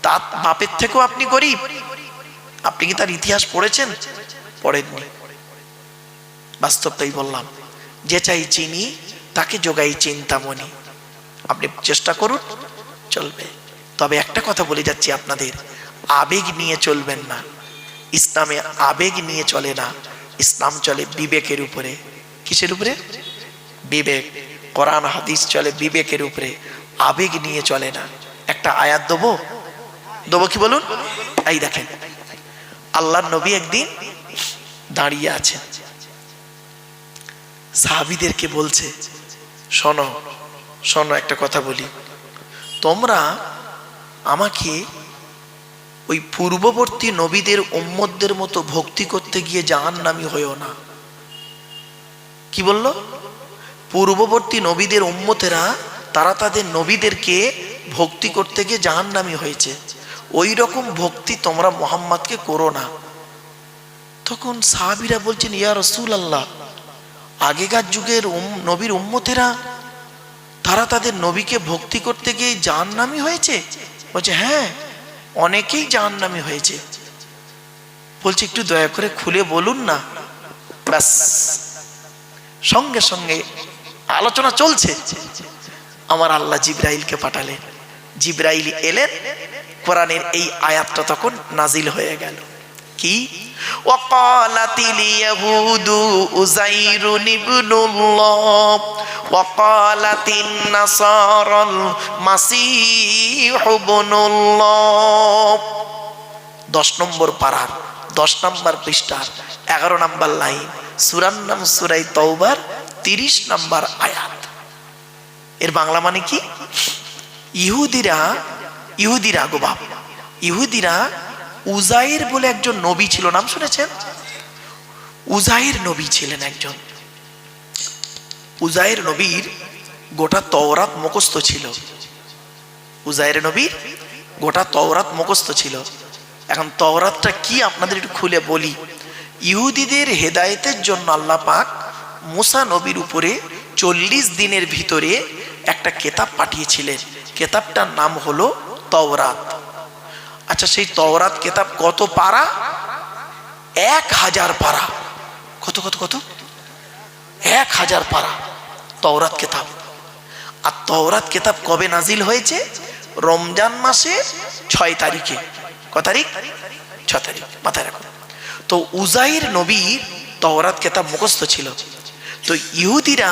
তার বাপের থেকেও আপনি গরিব? আপনি কি তার ইতিহাস পড়েছেন? পড়েননি। বাস্তবটাই বললাম, যে চাই চিনি তাকে যোগাই চিন্তামণি। আপনি চেষ্টা করুন, চলবে। তবে একটা কথা বলে যাচ্ছি আপনাদের, আবেগ নিয়ে চলবেন না। ইসলামে আবেগ নিয়ে চলে না, ইসলাম চলে বিবেকের উপরে। কিসের উপরে? বিবেক। কোরআন হাদিস চলে বিবেকের উপরে, আবেগ নিয়ে চলে না। একটা আয়াত দেবো কি বলুন? এই দেখেন, আল্লাহর নবী একদিন দাঁড়িয়ে আছেন, সাহাবীদেরকে বলছে, শোনো শোনো একটা কথা বলি, তোমরা আমাকে ওই পূর্ববর্তী নবীদের উম্মতদের মতো ভক্তি করতে গিয়ে জাহান্নামী হইও না। কি বলল? পূর্ববর্তী নবীদের উম্মতেরা তারা তাদের নবীদেরকে ভক্তি করতে গিয়ে জাহান্নামী হয়েছে, ওই রকম ভক্তি তোমরা মুহাম্মদকে করো না। তখন সাহাবীরা বলছেন, ইয়া রাসূলুল্লাহ, আগেকার যুগের নবীর উম্মতেরা তারা তাদের নবীকে ভক্তি করতে গিয়ে জাহান্নামী হয়েছে? বলছে হ্যাঁ, অনেকেই জাহান্নামী হয়েছে। বলছে একটু দয়া করে খুলে বলুন না। ব্যাস, সঙ্গে সঙ্গে আলোচনা চলছে, আমার আল্লাহ জিবরাইলকে পাঠালেন। জিবরাইল এলেন, কোরআনের এই আয়াতটা তখন নাজিল হয়ে গেল। কি? ওয়াকালাতিল ইয়াহুদু উযাইরুন ইবনুল্লাহ ওয়াকালাতিন নাসারাল মাসীহু ইবনুল্লাহ। 10 নম্বর পারার 10 নম্বর পৃষ্ঠার 11 নম্বর লাইন, সূরার নাম সূরা তাওবার 30 নম্বর আয়াত। এর বাংলা মানে কি? ইহুদিরা গো বাপ, ইহুদিরা উজাইর বলে একজন নবী ছিল, নাম শুনেছেন? উজাইর নবী ছিলেন একজন। উজাইর নবীর গোটা তাওরাত মুখস্থ ছিল। উজাইর নবীর গোটা তাওরাত মুখস্থ ছিল। এখন তাওরাতটা কি আপনাদের একটু খুলে বলি। ইহুদিদের হেদায়েতের জন্য আল্লাহ পাক মুসা নবীর উপরে 40 দিনের ভিতরে একটা কিতাব পাঠিয়েছিলেন। কিতাবটার নাম হলো তাওরাত। আচ্ছা, সেই তাওরাত কিতাব কত পারা? 1000 পারা। কত কত কত? 1000 পারা তাওরাত কিতাব। আর তাওরাত কিতাব কবে নাজিল হয়েছে? রমজান মাসে 6 তারিখে। কত তারিখ? 6 তারিখ, মাথায় রাখুন। তো উজাইর নবীর তাওরাত কিতাব মুখস্থ ছিল। তো ইহুদিরা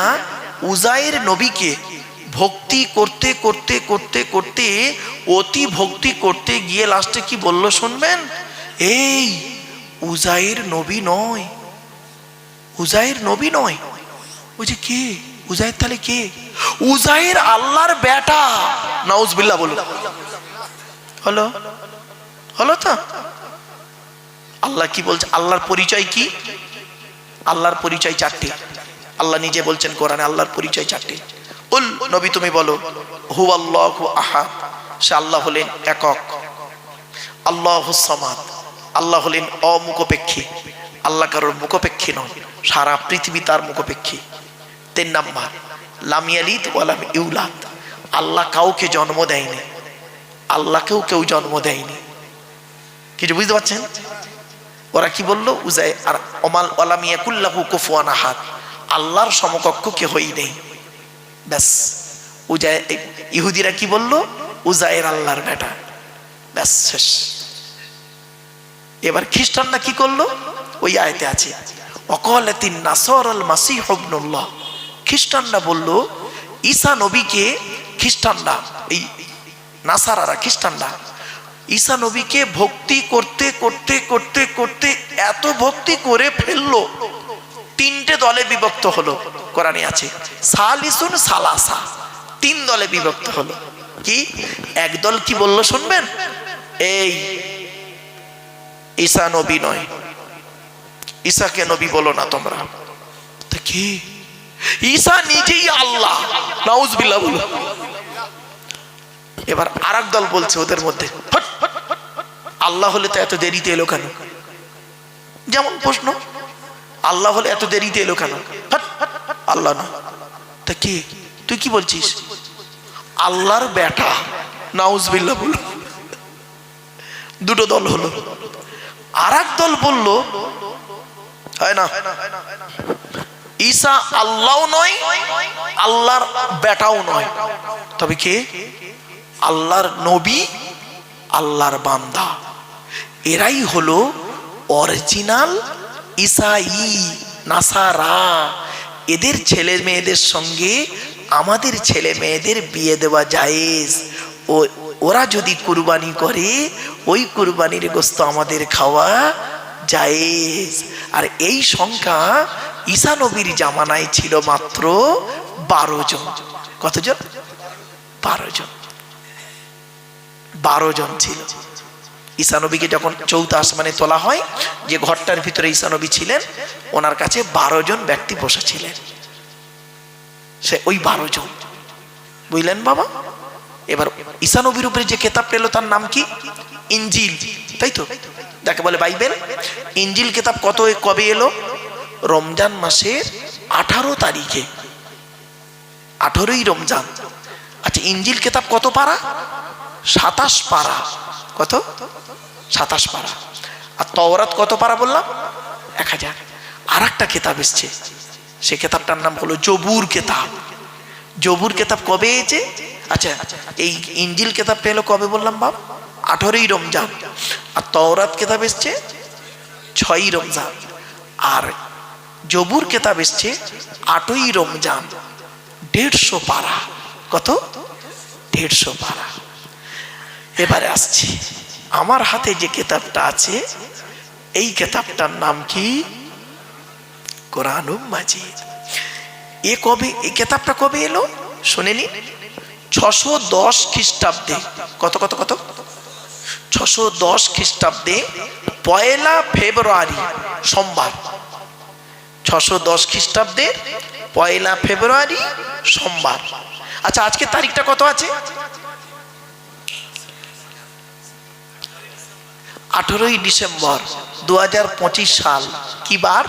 উজাইর নবীকে ভক্তি করতে করতে করতে করতে অতি ভক্তি করতে গিয়ে লাস্টে কি বলল শুনবেন? এই উজাইর নবী নয়, উজাইর নবী নয়। বলছে কে? উজাইর তাহলে কে? উজাইর আল্লাহর বেটা। নাউজুবিল্লাহ বলুন। হলো হলো তো? আল্লাহ কি বলছে? আল্লাহর পরিচয় কি? আল্লাহর পরিচয় 4টি। আল্লাহ নিজে বলছেন কোরআনে, আল্লাহর পরিচয় 4টি। উল নবী তুমি বলো, হুয়াল্লাহু আহাদ, সে আল্লাহ হলেন একক। আল্লাহুস সামাদ, আল্লাহ হলেন অমুখপেক্ষী। আল্লাহ কারোর মুখপেক্ষী নয়, সারা পৃথিবী তার মুখপেক্ষী। 3 নাম্বার, লাম ইয়ালিদ ওয়া লাম ইউলাদ, আল্লাহ কাউকে জন্ম দেয়নি, আল্লাহকেও কেউ জন্ম দেয়নি। কিছু বুঝতে পারছেন? ওরা কি বললো? উজাইর আর ওমাল ওয়ালাম ইয়াকুল্লাহু কুফুয়ান আহাদ, আল্লাহর সমকক্ষ কেউই নেই। ব্যাস, উজাইর। ইহুদিরা কি বললো? উজাইর আল্লাহর বেটা। ব্যাস, শেষ। এবার খ্রিস্টানরা কি করলো? ওই আয়াতে আছে ওয়াকালাতিন নাসারাল মাসীহু ইবনুল্লাহ, খ্রিস্টানরা বলল ঈসা নবীকে, খ্রিস্টানরা এই নাসারারা খ্রিস্টানরা ঈসা নবীকে ভক্তি করতে করতে করতে করতে এত ভক্তি করে ফেললো, তিনটে দলে বিভক্ত হলো। কোরআনে আছে সালিসুন সালাসা, তিন দলে বিভক্ত হলো। কি একদল কি বললো শুনবেন, এই ঈসা নবী নয়, ঈসাকে নবী বলো না তোমরা। তা কি ঈসা নিজেই আল্লাহ, নাউজুবিল্লাহ বলো। এবার আরেক দল বলছে ওদের মধ্যে, আল্লাহ হলে তো এত দেরিতে এলো কেন? যেমন প্রশ্ন, আল্লাহ হলে এত দেরিতে এলো কেন? আল্লাহ না। তা কি তুই কি বলছিস? আল্লাহর বেটা, নাউজুবিল্লাহ বলো। দুটো দল হলো। আরেক দল বলল হয় না, ঈসা আল্লাহও নয়, আল্লাহর বেটাও নয়, তবে কে? আল্লাহর নবী, আল্লাহর বান্দা। এরাই হলো অরিজিনাল ঈসাই নাসারা। এদের ছেলে মেয়েদের সঙ্গে আমাদের ছেলে মেয়েদের বিয়ে দেওয়া জায়েজ। ওরা যদি কুরবানি করে ওই কুরবানির গোশত আমাদের খাওয়া জায়েজ। আর এই সংখ্যা ঈসা নবীর জামানায় ছিল মাত্র 12 জন। কতজন? 12 জন। 12 জন ছিল। ঈসা নবীকে যখন চৌথা আসমানে তোলা হয়, যে ঘরটার ভিতরে ঈসা নবী ছিলেন, ওনার কাছে 12 জন ব্যক্তি বসেছিলেন। সে ওই 12 জন, বুঝলেন বাবা? এবার ঈসা নবীর উপরে যে কেতাব পেল তার নাম কি? ইনজিল, তাই তো, যাকে বলে বাইবেল। ইনজিল কেতাব কবে এলো? রমজান মাসের 18 তারিখে, 18ই রমজান। আচ্ছা, ইনজিল কেতাব কত পারা? 27 পারা। কত? 27 পারা। আর তাওরাত কত পারা বললাম? 1000। আর একটা কেতাব এসছে, সে কেতাবটার নাম হলো জবুর কেতাব। জবুর কেতাব কবে এসেছে? আচ্ছা, এই ইনজিল কেতাবটা এলো কবে বললাম বাপ? 18ই রমজান। আর তাওরাত কেতাব এসছে 6ই রমজান। আর জবুর কেতাব এসছে 8ই রমজান। 150 পারা। কত? 150 পারা। এবারে আসছি, আমার হাতে যে কেতাবটা আছে, এই কেতাবটার নাম কি? কোরআনুল মাজিদ। এই কেতাবটা কবে এলো শুনে নিন। 610 খ্রিস্টাব্দে। কত কত কত? 610 খ্রিস্টাব্দে 1 ফেব্রুয়ারি সোমবার। 610 খ্রিস্টাব্দে 1 ফেব্রুয়ারি সোমবার। আচ্ছা, আজকে তারিখটা কত আছে? 18ই ডিসেম্বর 2025 সাল। কি বার?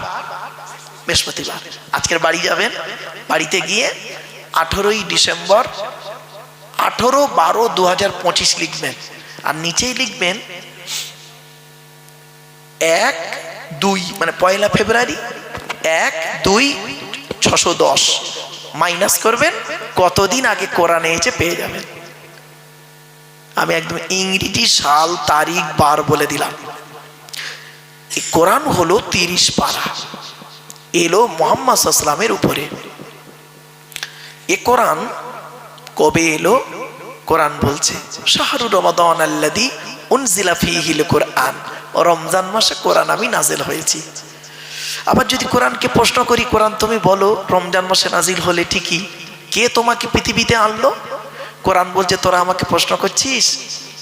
বৃহস্পতিবার। আজকের বাড়ি যাবেন, বাড়িতে গিয়ে 18ই ডিসেম্বর 18/12/2025 লিখবেন। আর নিচেই লিখবেন 1-2, মানে 1 ফেব্রুয়ারি 1-2 610 মাইনাস করবেন, কতদিন আগে কোরআনে এসে পেয়ে যাবেন। আমি একদম ইংরেজি সাল তারিখ বার বলে দিলাম। এই কোরআন হলো 30 পারা, এলো মুহাম্মদ সাল্লাল্লাহু আলাইহি ওয়াসাল্লামের উপরে। এ কোরআন কবে এলো? কোরআন বলছে শাহরু রমাদান আল্লাযী উনজিলা ফীহিল কোরআন, রমজান মাসে কোরআন আমি নাজিল হয়েছি। আবার যদি কোরআনকে প্রশ্ন করি, কোরআন তুমি বলো রমজান মাসে নাজিল হলে ঠিকই, কে তোমাকে পৃথিবীতে আনলো? কোরআন বলছে তোরা আমাকে প্রশ্ন করছিস,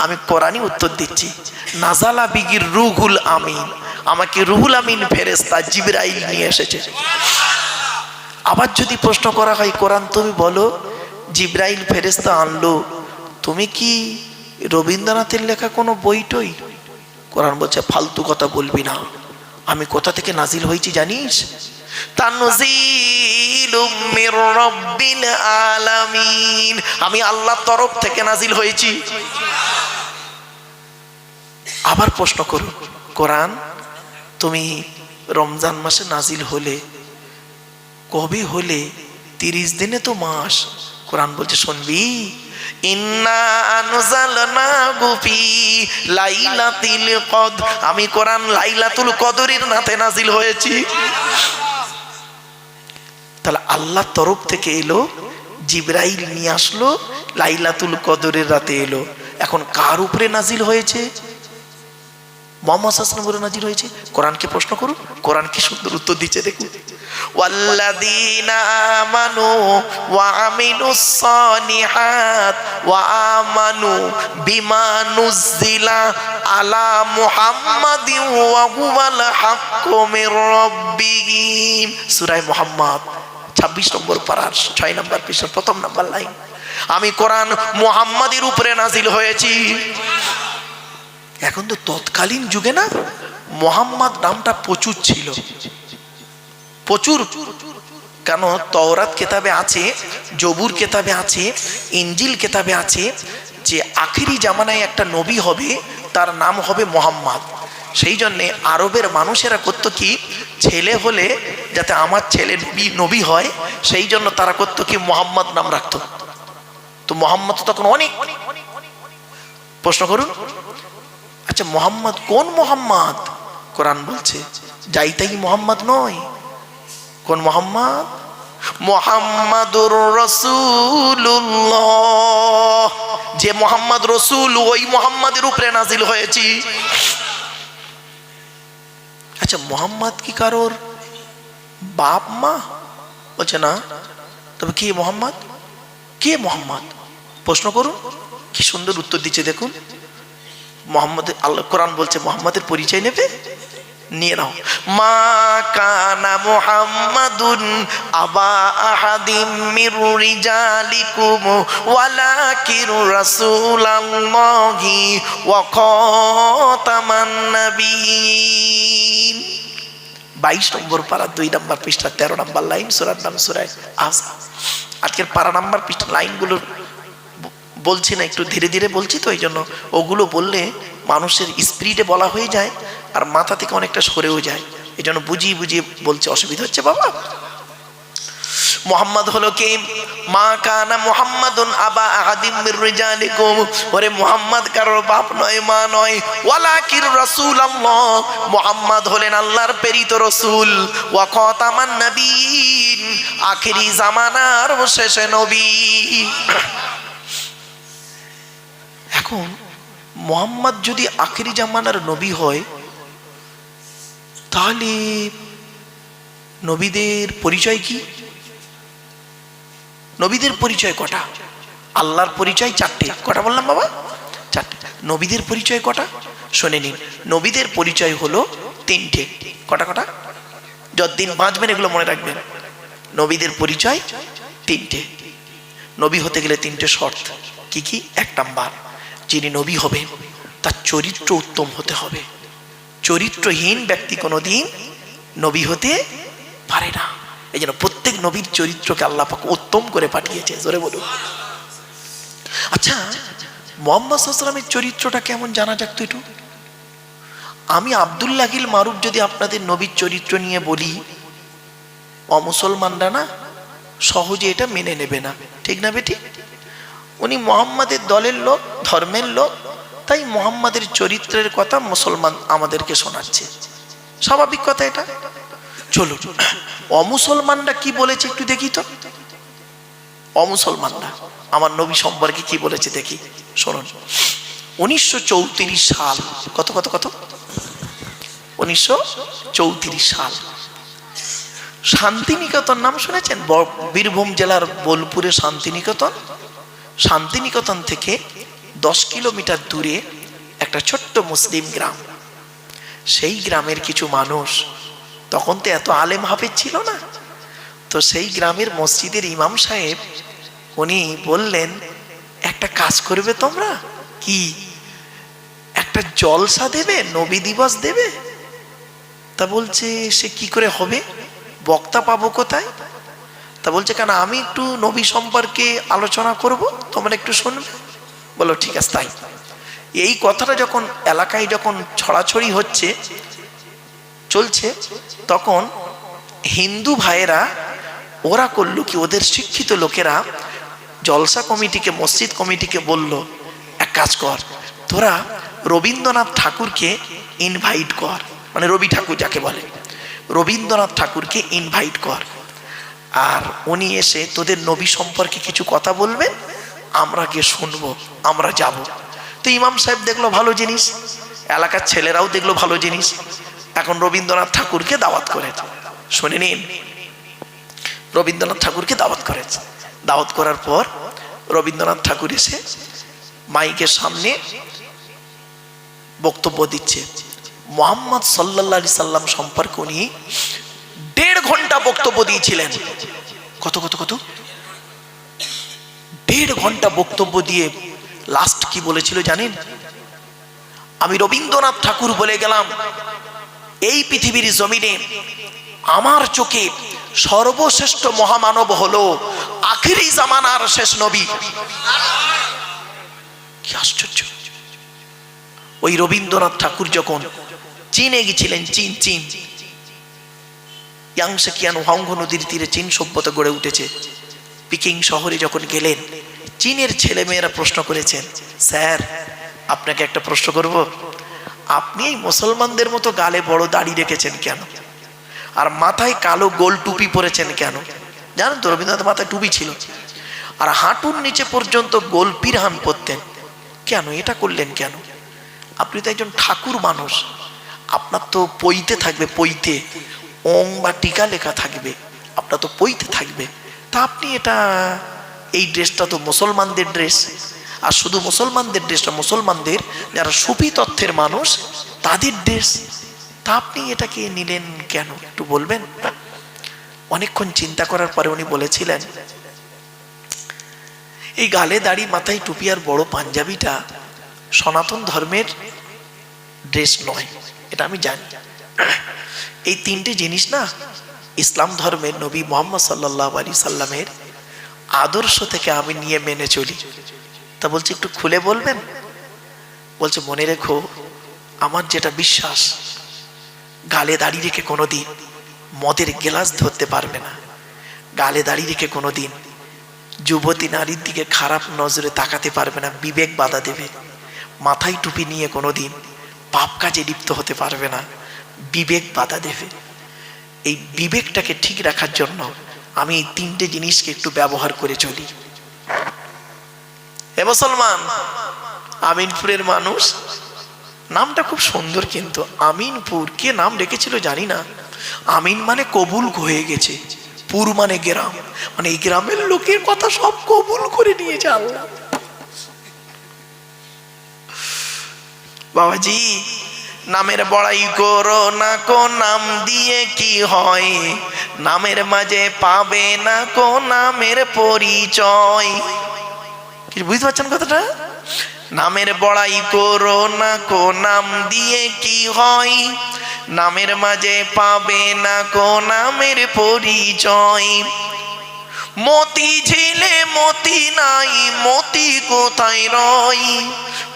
আমি কোরআনই উত্তর দিচ্ছি। নাজালা বিগির রুহুল আমিন, আমাকে রুহুল আমিন ফেরেশতা জিবরাইল নিয়ে এসেছে। আবার যদি প্রশ্ন করা হয়, কোরআন তুমি বলো জিবরাইল ফেরেশতা আনলো, তুমি কি রবীন্দ্রনাথের লেখা কোনো বইটই? কোরআন বলছে ফালতু কথা বলবি না, আমি কোথা থেকে নাজিল হয়েছি জানিস? তানজিলুম মির রাব্বিল আলামিন, আমি আল্লাহর তরফ থেকে নাজিল হয়েছি। আবার প্রশ্ন করো, কোরআন তুমি রমজান মাসে নাজিল হলে কবে হলে? 30 দিনে তো মাস। কোরআন বলছে শুনবি, ইন্না আনজালনাহু ফি লাইলাতিল কদর, আমি কোরআন লাইলাতুল কদরের রাতে নাজিল হয়েছি। তাহলে আল্লাহর তরফ থেকে এলো, জিবরাইল নিয়ে আসলো, লাইলাতুল কদরের রাতে এলো। এখন কার উপরে নাজিল হয়েছে? মুহাম্মদ সাল্লাল্লাহু আলাইহি ওয়াসাল্লামের উপরে নাজিল হয়েছে। কোরআনকে প্রশ্ন করুন, কোরআন কি সুন্দর উত্তর দিচ্ছে দেখুন। ওয়াল্লাযীনা আমানু ওয়া আমিলুস সালিহাত ওয়া আমানু বিমা নুযিলা আলা মুহাম্মাদিন ওয়া হুয়াল হাক্কু মির রাব্বিহিম। সূরা মুহাম্মদ 26 নম্বর পারার 6 নম্বর পৃষ্ঠার প্রথম নম্বর লাইন। আমি কোরআন মুহাম্মাদের উপরে নাজিল হয়েছি। এখন তো তৎকালীন যুগে না মুহাম্মদ নামটা প্রচুর ছিল, প্রচুর। কেন? তাওরাত কিতাবে আছে, জবুর কিতাবে আছে, ইনজিল কিতাবে আছে যে আখিরি জামানায় একটা নবী হবে, তার নাম হবে মুহাম্মদ। সেই জন্যে আরবের মানুষেরা করতো কি, ছেলে হলে যাতে আমার ছেলে নবী হয়, সেই জন্য তারা করতো কি মুহাম্মদ নাম রাখতো। তো মুহাম্মদ তখন অনেক। প্রশ্ন করুন, আচ্ছা মুহাম্মদ কোন মুহাম্মদ? কোরআন বলছে যাই তাই মুহাম্মদ নয়। কোন মুহাম্মদ? মুহাম্মাদুর রাসূলুল্লাহ। যে মুহাম্মদ রাসূল, ওই মুহাম্মাদের উপরে নাজিল হয়েছি। আচ্ছা মুহাম্মদ কি কারোর বাপ মা? বলছে না। তবে কে মুহাম্মদ? কে মুহাম্মদ? প্রশ্ন করুন, কি সুন্দর উত্তর দিচ্ছে দেখুন। মুহাম্মদ, আল্লাহ কোরআন বলছে মুহাম্মাদের পরিচয় নেবে, নিয়ে নাও। মা কানা মুহাম্মাদুন আবা আহাদিম মির রিজালিকুম ওয়ালাকিন রাসূলুল্লাহি ওয়া খাতামান নবিয়্যিন। 22 নম্বর পারা 2 নম্বর পৃষ্ঠা 13 নম্বর লাইন, সূরার নাম সূরা আহজাব। আজকের পারা নাম্বার পৃষ্ঠা লাইনগুলো বলছি না, একটু ধীরে ধীরে বলছি, তো এই জন্য ওগুলো বললে মানুষের স্পিরিটে বলা হয়ে যায় আর মাথা থেকে অনেকটা সরেও যায়। এই জন্য বুঝিয়ে বুঝিয়ে বলছে, অসুবিধা হচ্ছে বাবা। মুহাম্মদ হলো কে? মা কানা মুহাম্মাদুন আবা আহাদিম মির রিজালিকুম। ওরে মুহাম্মদ কারোর বাপ নয়, মা নয়। ওয়ালাকিন রাসূলুল্লাহ, মুহাম্মদ হলেন আল্লাহর প্রেরিত রাসূল। ওয়া খাতামান নবিয়্যিন, আখিরি জামানার শেষ নবী। এখন মুহাম্মদ যদি আখিরি জামানার নবী হয়, তাহলে নবীদের পরিচয় কি? নবীদের পরিচয় কটা? আল্লাহর পরিচয় 4টে। কটা বললাম বাবা? 4টে। নবীদের পরিচয় কটা? শুনে নিন। নবীদের পরিচয় হলো 3টে। কটা কটা? যতদিন বাঁচবেন এগুলো মনে রাখবেন। নবীদের পরিচয় 3টে। নবী হতে গেলে 3টে শর্ত। কি কি? 1 নাম্বার, যিনি নবী হবেন তার চরিত্র উত্তম হতে হবে। চরিত্রহীন ব্যক্তি কোনোদিন নবী হতে পারে না। এই জন্য প্রত্যেক নবীর চরিত্রকে আল্লাহ পাক উত্তম করে পাঠিয়েছে। জোরে বলুন। আচ্ছা মুহাম্মদ সাল্লাল্লাহু আলাইহি ওয়াসাল্লামের চরিত্রটা কেমন জানা যাক তো একটু। আমি আব্দুল্লাহিল মারুফ যদি আপনাদের নবীর চরিত্র নিয়ে বলি, অমুসলমানরা না সহজে এটা মেনে নেবে না, ঠিক না বেটি? উনি মুহাম্মাদের দলের লোক, ধর্মের লোক, তাই মুহাম্মাদের চরিত্রের কথা মুসলমান আমাদেরকে শোনাচ্ছে। স্বাভাবিক কথা এটা। চলো অমুসলমানরা কি বলেছে একটু দেখি তো। অমুসলমানরা আমার নবী সম্পর্কে কি বলেছে দেখি, শুনুন। 1934 সাল, কত কত কত 1934 সাল, শান্তিনিকেতন নাম শুনেছেন? বীরভূম জেলার বোলপুরে শান্তিনিকেতন। শান্তিনিকেতন থেকে 10 কিলোমিটার দূরে একটা ছোট্ট মুসলিম গ্রাম। সেই গ্রামের কিছু মানুষ, তখন তো এত আলেম হাফেজ ছিল না, তো সেই গ্রামের মসজিদের ইমাম সাহেব উনি বললেন, একটা কাজ করবে তোমরা, কি একটা জলসা দেবে, নবী দিবস দেবে। তা বলছে সে কি করে হবে, বক্তা পাবো কোথায়? তা বলছে কেন, আমি একটু নবী সম্পর্কে আলোচনা করব, তোমরা একটু শুনবে। বলো ঠিক আছে তাই। এই কথাটা যখন এলাকায় যখন ছড়াছড়ি হচ্ছে চলছে, তখন হিন্দু ভাইয়েরা ওরা করলো কি, ওদের শিক্ষিত লোকেরা জলসা কমিটিকে, মসজিদ কমিটিকে বলল, এক কাজ কর, তোরা রবীন্দ্রনাথ ঠাকুরকে ইনভাইট কর, মানে রবি ঠাকুর যাকে বলে, রবীন্দ্রনাথ ঠাকুরকে ইনভাইট কর। আর উনি এসে তোদের নবী সম্পর্কে কিছু কথা বলবেন, আমরা গিয়ে শুনবো, আমরা যাব। তো ইমাম সাহেব দেখলো ভালো জিনিস, এলাকার ছেলেরাও দেখলো ভালো জিনিস। এখন রবীন্দ্রনাথ ঠাকুরকে দাওয়াত করেছে, শুনে নিন, রবীন্দ্রনাথ ঠাকুরকে দাওয়াত করেছে। দাওয়াত করার পর রবীন্দ্রনাথ ঠাকুর এসে মাইকের সামনে বক্তব্য দিচ্ছে। মুহাম্মদ সাল্লাল্লাহু আলাইহি সাল্লাম সম্পর্কে উনি 1.5 ঘন্টা বক্তব্য দিয়েছিলেন। কত কত কত 1.5 ঘন্টা বক্তব্য দিয়ে লাস্ট কি বলেছিল জানেন? আমি রবীন্দ্রনাথ ঠাকুর বলে গেলাম, এই পৃথিবীর জমিনে আমার চোখে সর্বশ্রেষ্ঠ মহামানব হলো আখিরি জামানার শেষ নবী। কি আশ্চর্য! ওই রবীন্দ্রনাথ ঠাকুর যখন চীনে গেছিলেন, চীন ইয়াংসে কিয়ান হাংগো নদীর তীরে চীন সভ্যতা গড়ে উঠেছে। পিকিং শহরে যখন গেলেন, চীনের ছেলে মেয়েরা প্রশ্ন করেছেন, স্যার আপনাকে একটা প্রশ্ন করব, আপনি এই মুসলমানদের মতো গালে বড় দাড়ি রেখেছেন কেন, আর মাথায় কালো গোল টুপি পরেছেন কেন? জানেন তো রবীন্দ্রনাথ মাথায় টুপি ছিল, আর হাঁটুর নিচে পর্যন্ত গোল পিরহান পরতেন কেন? এটা করলেন কেন? আপনি তো একজন ঠাকুর মানুষ, আপনার তো পইতে থাকবে, পইতে ওং বা টিকা লেখা থাকবে, আপনার তো পইতে থাকবে, তা আপনি এটা, এই ড্রেসটা তো মুসলমানদের ড্রেস, আর শুধু মুসলমানদের ড্রেসটা মুসলমানদের যারা সুফি তত্ত্বের মানুষ তাদের ড্রেস, তা আপনি এটাকে নিলেন কেন একটু বলবেন? অনেকক্ষণ চিন্তা করার পরে উনি বলেছিলেন, এই গালে দাড়ি মাথায় টুপি আর বড় পাঞ্জাবিটা সনাতন ধর্মের ড্রেস নয়, এটা আমি জানি। এই 3টে জিনিস না ইসলাম ধর্মের নবী মুহাম্মদ সাল্লাল্লাহু আলাইহি সাল্লামের আদর্শ থেকে আমি নিয়ে মেনে চলি। তা বলছে একটু খুলে বলবেন? বলছে মনে রেখো, আমার যেটা বিশ্বাস, গালে দাড়ি রেখে কোনোদিন মদের গ্লাস ধরতে পারবে না, গালে দাড়ি রেখে কোনোদিন যুবতী নারীর দিকে খারাপ নজরে তাকাতে পারবে না, বিবেক বাধা দেবে। মাথায় টুপি নিয়ে কোনোদিন পাপ কাজে লিপ্ত হতে পারবে না, বিবেক বাধা দেবে। এই বিবেকটাকে ঠিক রাখার জন্য আমি এই 3টে জিনিসকে একটু ব্যবহার করে চলি। হে মুসলমান, আমিনপুরের মানুষ, নামটা খুব সুন্দর, কিন্তু আমিনপুর কে নাম রেখেছিল জানি না। আমিন মানে কবুল হয়ে গেছে, পুর মানে গ্রাম, মানে এই গ্রামের লোকের কথা সব কবুল করে নিয়েছে আল্লাহ। বাবাজি, নামের বড়াই করো না কো, নাম দিয়ে কি হয়, নামের মাঝে পাবে না কো নামের পরিচয়। কি বুঝতে পারছেন কথাটা? নামের বড়াই করো না কো, নাম দিয়ে কি হয়, নামের মাঝে পাবে না কো নামের পরিচয়। মতি ঝিলে মতি নাই, মতি কোথায় রয়,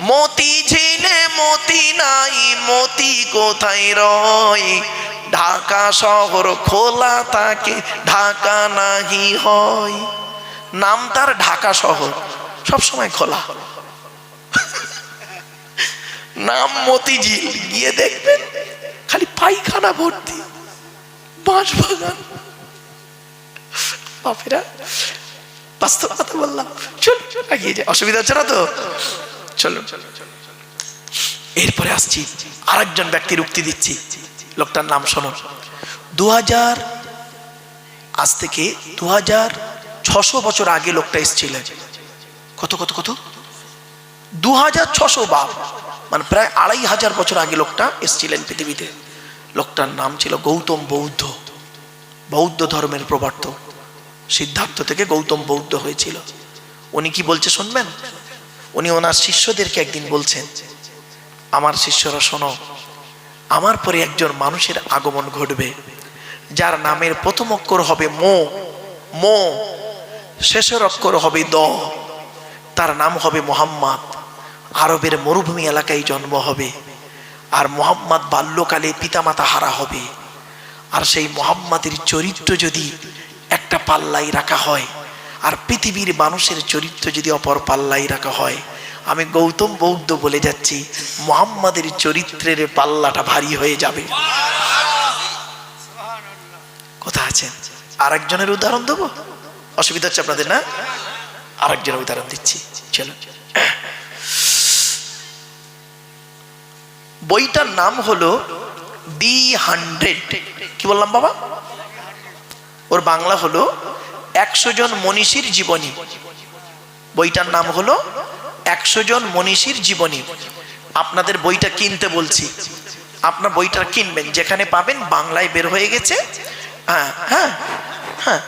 মতি ঝিলে মতি নাই, মতি কোথায় রয়। ঢাকা শহর খোলা থাকে, ঢাকা নাহি হয়। নাম তার ঢাকা শহর, সবসময় খোলা। নাম মতিঝিল, গিয়ে দেখবেন খালি পায়খানা ভর্তি, বাঁশ বাগান। বাপেরা, বাস্তব কথা বললাম, চল এগিয়ে যায়, অসুবিধা হচ্ছে না তো? চলো। এরপরে আসছি আরেকজন ব্যক্তির উক্তি দিচ্ছি, লোকটার নাম শোনো। 2000, আজ থেকে 2600 বছর আগে লোকটা এসেছিলেন। কত কত কত 2600 বাপ, মানে প্রায় 2500 বছর আগে লোকটা এসেছিলেন পৃথিবীতে। লোকটার নাম ছিল গৌতম বৌদ্ধ, বৌদ্ধ ধর্মের প্রবর্তক। সিদ্ধার্থ থেকে গৌতম বৌদ্ধ হয়েছিল। উনি কি বলছে শুনবেন? উনি ওনার শিষ্যদেরকে একদিন বলছেন, আমার শিষ্যরা শোনো, আমার পরে একজন মানুষের আগমন ঘটবে, যার নামের প্রথম অক্ষর হবে মো, মো, শেষের অক্ষর হবে দ। তার নাম হবে মুহাম্মদ। আরবের মরুভূমি এলাকায় জন্ম হবে, আর মুহাম্মদ বাল্যকালে পিতামাতা হারা হবে। আর সেই মুহাম্মাদের চরিত্র যদি একটা পাল্লাই রাখা হয়, আর পৃথিবীর মানুষের চরিত্র যদি অপর পাল্লাই রাখা হয়, আমি গৌতম বৌদ্ধ বলে যাচ্ছি, মুহাম্মাদের চরিত্রের পাল্লাটা ভারী হয়ে যাবে। কথা আছেন? আরেকজনের উদাহরণ দেবো, অসুবিধা হচ্ছে আপনাদের না? আরেকজনের উদাহরণ দিচ্ছি, চলো। বইটার নাম হলো দি 100। কি বললাম বাবা? ওর বাংলা হলো 100 জন মনীষীর জীবনী। বইটার নাম হলো 100 জন মনীষীর জীবনী। আপনাদের বইটা কিনতে বলছি, আপনার বইটা কিনবেন, যেখানে পাবেন, বাংলায় বের হয়ে গেছে। হ্যাঁ হ্যাঁ হ্যাঁ,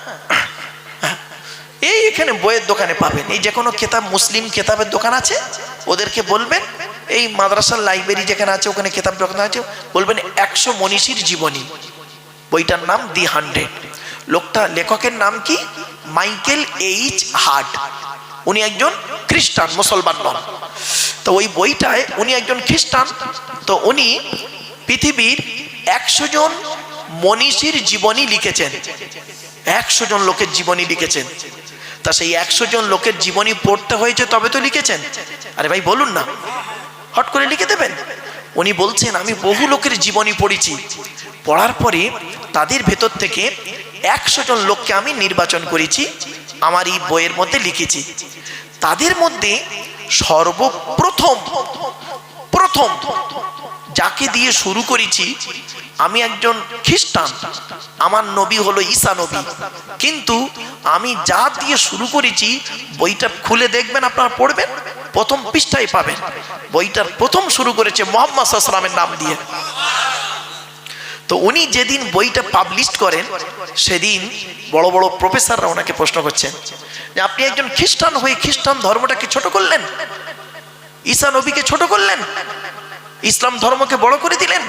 এই এখানে বইয়ের দোকানে পাবেন। এই যে কোনো কেতাব, মুসলিম কেতাবের দোকান আছে, ওদেরকে বলবেন, এই মাদ্রাসার লাইব্রেরি যেখানে আছে ওখানে কেতাব দোকান আছে, বলবেন 100 মনীষীর জীবনী। বইটার নাম দি 100। লোকটা, লেখকের নাম কি? Michael H heart. উনি একজন খ্রিস্টান, মুসলমান নন। তো ওই বইটায় উনি একজন খ্রিস্টান, তো উনি পৃথিবীর 100 জন মনীষীর জীবনী লিখেছেন। 100 জন লোকের জীবনী লিখেছেন। তা সেই 100 জন লোকের জীবনী পড়তে হয়েছে তবে তো লিখেছেন। আরে ভাই বলুন না, হট করে লিখে দেবেন? উনি বলছেন, আমি বহু লোকের জীবনী পড়েছি, পড়ার পরে তাদের ভেতর থেকে 100 জন লোককে আমি নির্বাচন করেছি, আমার এই বইয়ের মধ্যে লিখেছি। তাদের মধ্যে সর্বপ্রথম যাকে দিয়ে শুরু করেছি, আমি একজন খ্রিস্টান, আমার নবী হলো ঈসা নবী, কিন্তু আমি যা দিয়ে শুরু করেছি, বইটা খুলে দেখবেন, আপনারা পড়বেন, প্রথম পৃষ্ঠায় পাবেন বইটার প্রথম শুরু করেছে মুহাম্মদ সাল্লাল্লাহু আলাইহি ওয়াসাল্লামের নাম দিয়ে। তো উনি যেদিন বইটা পাবলিশ করেন, সেদিন বড় বড় প্রফেসররা ওনাকে প্রশ্ন করছেন যে আপনি একজন খ্রিস্টান হয়ে খ্রিস্টান ধর্মটাকে ছোট করলেন, ঈসা নবীকে ছোট করলেন, ইসলাম ধর্মকে বড় করে দিলেন,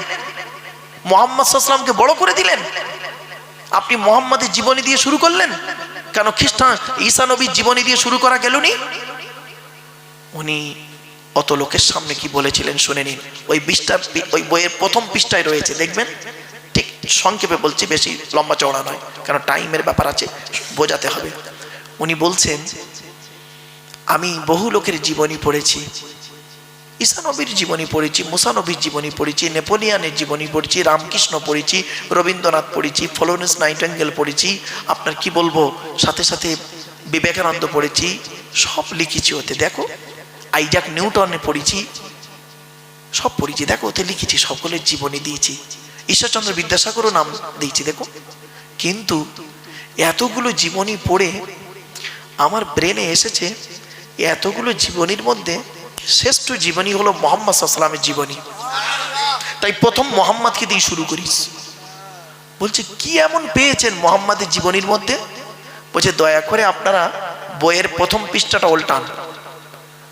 মুহাম্মদ সাল্লাল্লাহু আলাইহি ওয়াসাল্লামকে বড় করে দিলেন, আপনি মুহাম্মাদের জীবনী দিয়ে শুরু করলেন, কেন খ্রিস্টান ঈসা নবীর জীবনী দিয়ে শুরু করা গেল নি? উনি অত লোকের সামনে কি বলেছিলেন শুনে নিন। ওই বইয়ের প্রথম পৃষ্ঠায় রয়েছে, দেখবেন। ঠিক সংক্ষেপে বলছি, বেশি লম্বা চওড়া নয়, কারণ টাইমের ব্যাপার আছে, বোঝাতে হবে। উনি বলছেন, আমি বহু লোকের জীবনী পড়েছি, ঈসা নবীর জীবনী পড়েছি, মুসা নবীর জীবনী পড়েছি, নেপোলিয়ানের জীবনী পড়েছি, রামকৃষ্ণ পড়েছি, রবীন্দ্রনাথ পড়েছি, ফ্লোরেন্স নাইটিঙ্গেল পড়েছি, আপনার কি বলবো, সাথে সাথে বিবেকানন্দ পড়েছি, সব লিখেছি ওতে। দেখো, আইজাক নিউটনে পড়েছি, সব পড়েছি, দেখো ওতে লিখেছি, সকলের জীবনী দিয়েছি, ঈশ্বরচন্দ্র বিদ্যাসাগরও নাম দিয়েছি, দেখো। কিন্তু এতগুলো জীবনী পড়ে আমার ব্রেনে এসেছে, এতগুলো জীবনীর মধ্যে শ্রেষ্ঠ জীবনী হলো মুহাম্মদ সাল্লাল্লাহু আলাইহি ওয়াসাল্লামের জীবনী। তাই প্রথম মুহাম্মদকে দিয়ে শুরু করিস। বলছে, কি এমন পেয়েছেন মুহাম্মাদের জীবনীর মধ্যে? বলছে, দয়া করে আপনারা বইয়ের প্রথম পৃষ্ঠাটা উল্টান।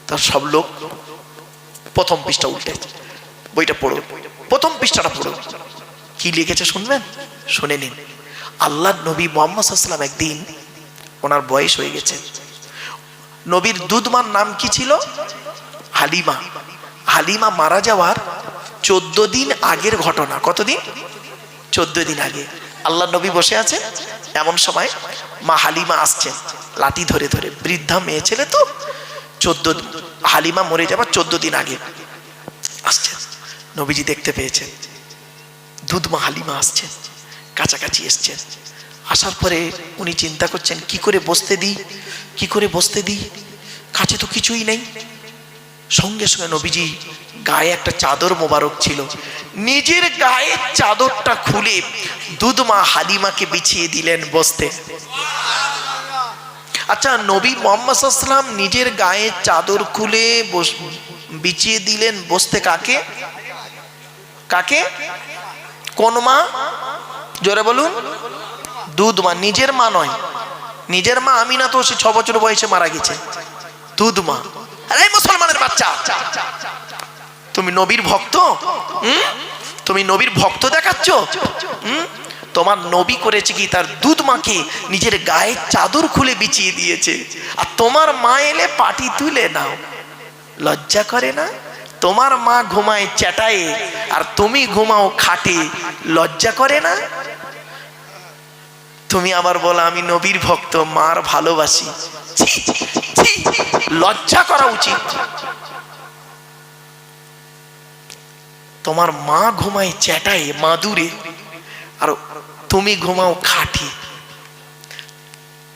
তার সব লোক প্রথম পৃষ্ঠা উল্টে, বইটা পড়ো, প্রথম পৃষ্ঠাটা পড়ো। কি লিখেছে শুনবেন? শুনে নিন। আল্লাহর নবী মুহাম্মদ সাল্লাল্লাহু আলাইহি ওয়াসাল্লাম একদিন, ওনার বয়স হয়ে গেছে, নবীর দুধমার নাম কি ছিল? হালিমা। হালিমা মারা যাওয়ার 14 দিন আগের ঘটনা। কতদিন? 14 দিন আগে। আল্লাহ নবী বসে আছে, এমন সময় মা হালিমা আসছেন লাঠি ধরে ধরে, বৃদ্ধা মেয়ে ছেলে তো, হালিমা মরে যাবার 14 দিন আগে আসছেন। নবীজি দেখতে পেয়েছেন, দুধমা হালিমা আসছেন, কাছাকাছি এসছেন। আসার পরে উনি চিন্তা করছেন, কি করে বসতে দিই, কি করে বসতে দিই, কাছে তো কিছুই নেই। সঙ্গে সঙ্গে নবীজি গায়ে একটা চাদর মোবারক ছিল, নিজের গায়ের চাদরটা খুলে দুধমা হালিমাকে বিছিয়ে দিলেন বসতে। আচ্ছা, নবী মুহাম্মদ সাল্লাল্লাহু আলাইহি ওয়াসাল্লাম নিজের গায়ে চাদর খুলে বিছিয়ে দিলেন বসতে কাকে? কাকে? কোন মা? জোরে বলুন। দুধমা। নিজের মা নয়, নিজের মা আমিনা তো সে 6 বছর বয়সে মারা গেছে। দুধমা। আরে মুসলমানের বাচ্চা, তুমি নবীর ভক্ত? তুমি নবীর ভক্ত দেখাচ্ছ? তোমার নবী করেছে কি, তার দুধমাকে নিজের গায়ে চাদর খুলে বিছিয়ে দিয়েছে, আর তোমার মা এলে পাটি তুলে নাও। লজ্জা করে না? তোমার মা ঘুমায় চ্যাটায়ে আর তুমি ঘুমাও খাটে, লজ্জা করে না? তুমি আবার বলো আমি নবীর ভক্ত, মার ভালোবাসি। লজ্জা করা উচিত। তোমার মা ঘুমায় চ্যাটায়ে মাদুরে, আর তুমি ঘুমাও খাটে,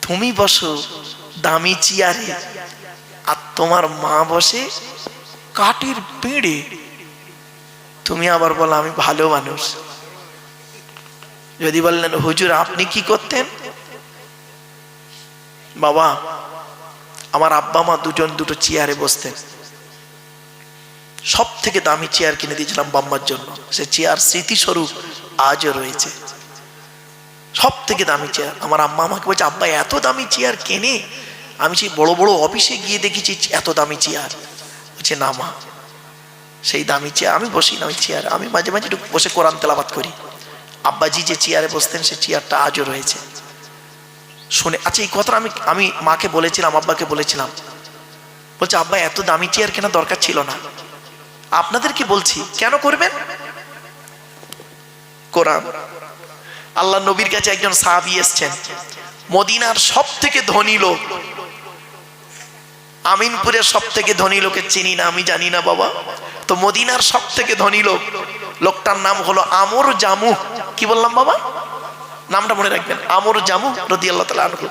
তুমি বসো দামি চেয়ারে আর তোমার মা বসে কাঠের পেড়ে, তুমি আবার বলো আমি ভালো মানুষ। যদি বললেন হুজুর আপনি কি করতেন? বাবা আমার আব্বা মা দুজন দুটো চেয়ারে বসতেন, সব থেকে দামি চেয়ার কিনে দিয়েছিলাম বাম্মার জন্য, সে চেয়ার স্মৃতিস্বরূপ আজও রয়েছে। সব থেকে দামি চেয়ার। আমার আম্মা আমাকে বলছে আব্বা এত দামি চেয়ার কেনে? আমি সেই বড় বড় অফিসে গিয়ে দেখেছি এত দামি চেয়ার। বলছে না মা, সেই দামি চেয়ার আমি বসি না, ওই চেয়ার আমি মাঝে মাঝে একটু বসে কোরআন তেলাওয়াত করি। আব্বাজি যে চেয়ারে বসতেন সে চেয়ারটা আজও রয়েছে। শুনে আচ্ছা এই কথাটা আমি মাকে বলেছিলাম, আব্বাকে বলেছিলাম। বলছে আব্বা এত দামি চেয়ার কেনা দরকার ছিল না। আপনাদের কি বলছি, কেন করবেন? কোরআন। আল্লাহ নবীর কাছে একজন সাহাবী এসেছেন, মদিনার সব থেকে ধনী লোক। আমিনপুরের সব থেকে ধনী লোকের চিনি না, আমি জানি না বাবা, তো মদিনার সব থেকে ধনী লোক, লোকটার নাম হলো আমর জামু। কি বললাম বাবা? নামটা মনে রাখবেন, আমর জামু রাদিয়াল্লাহু তাআলা আনহু।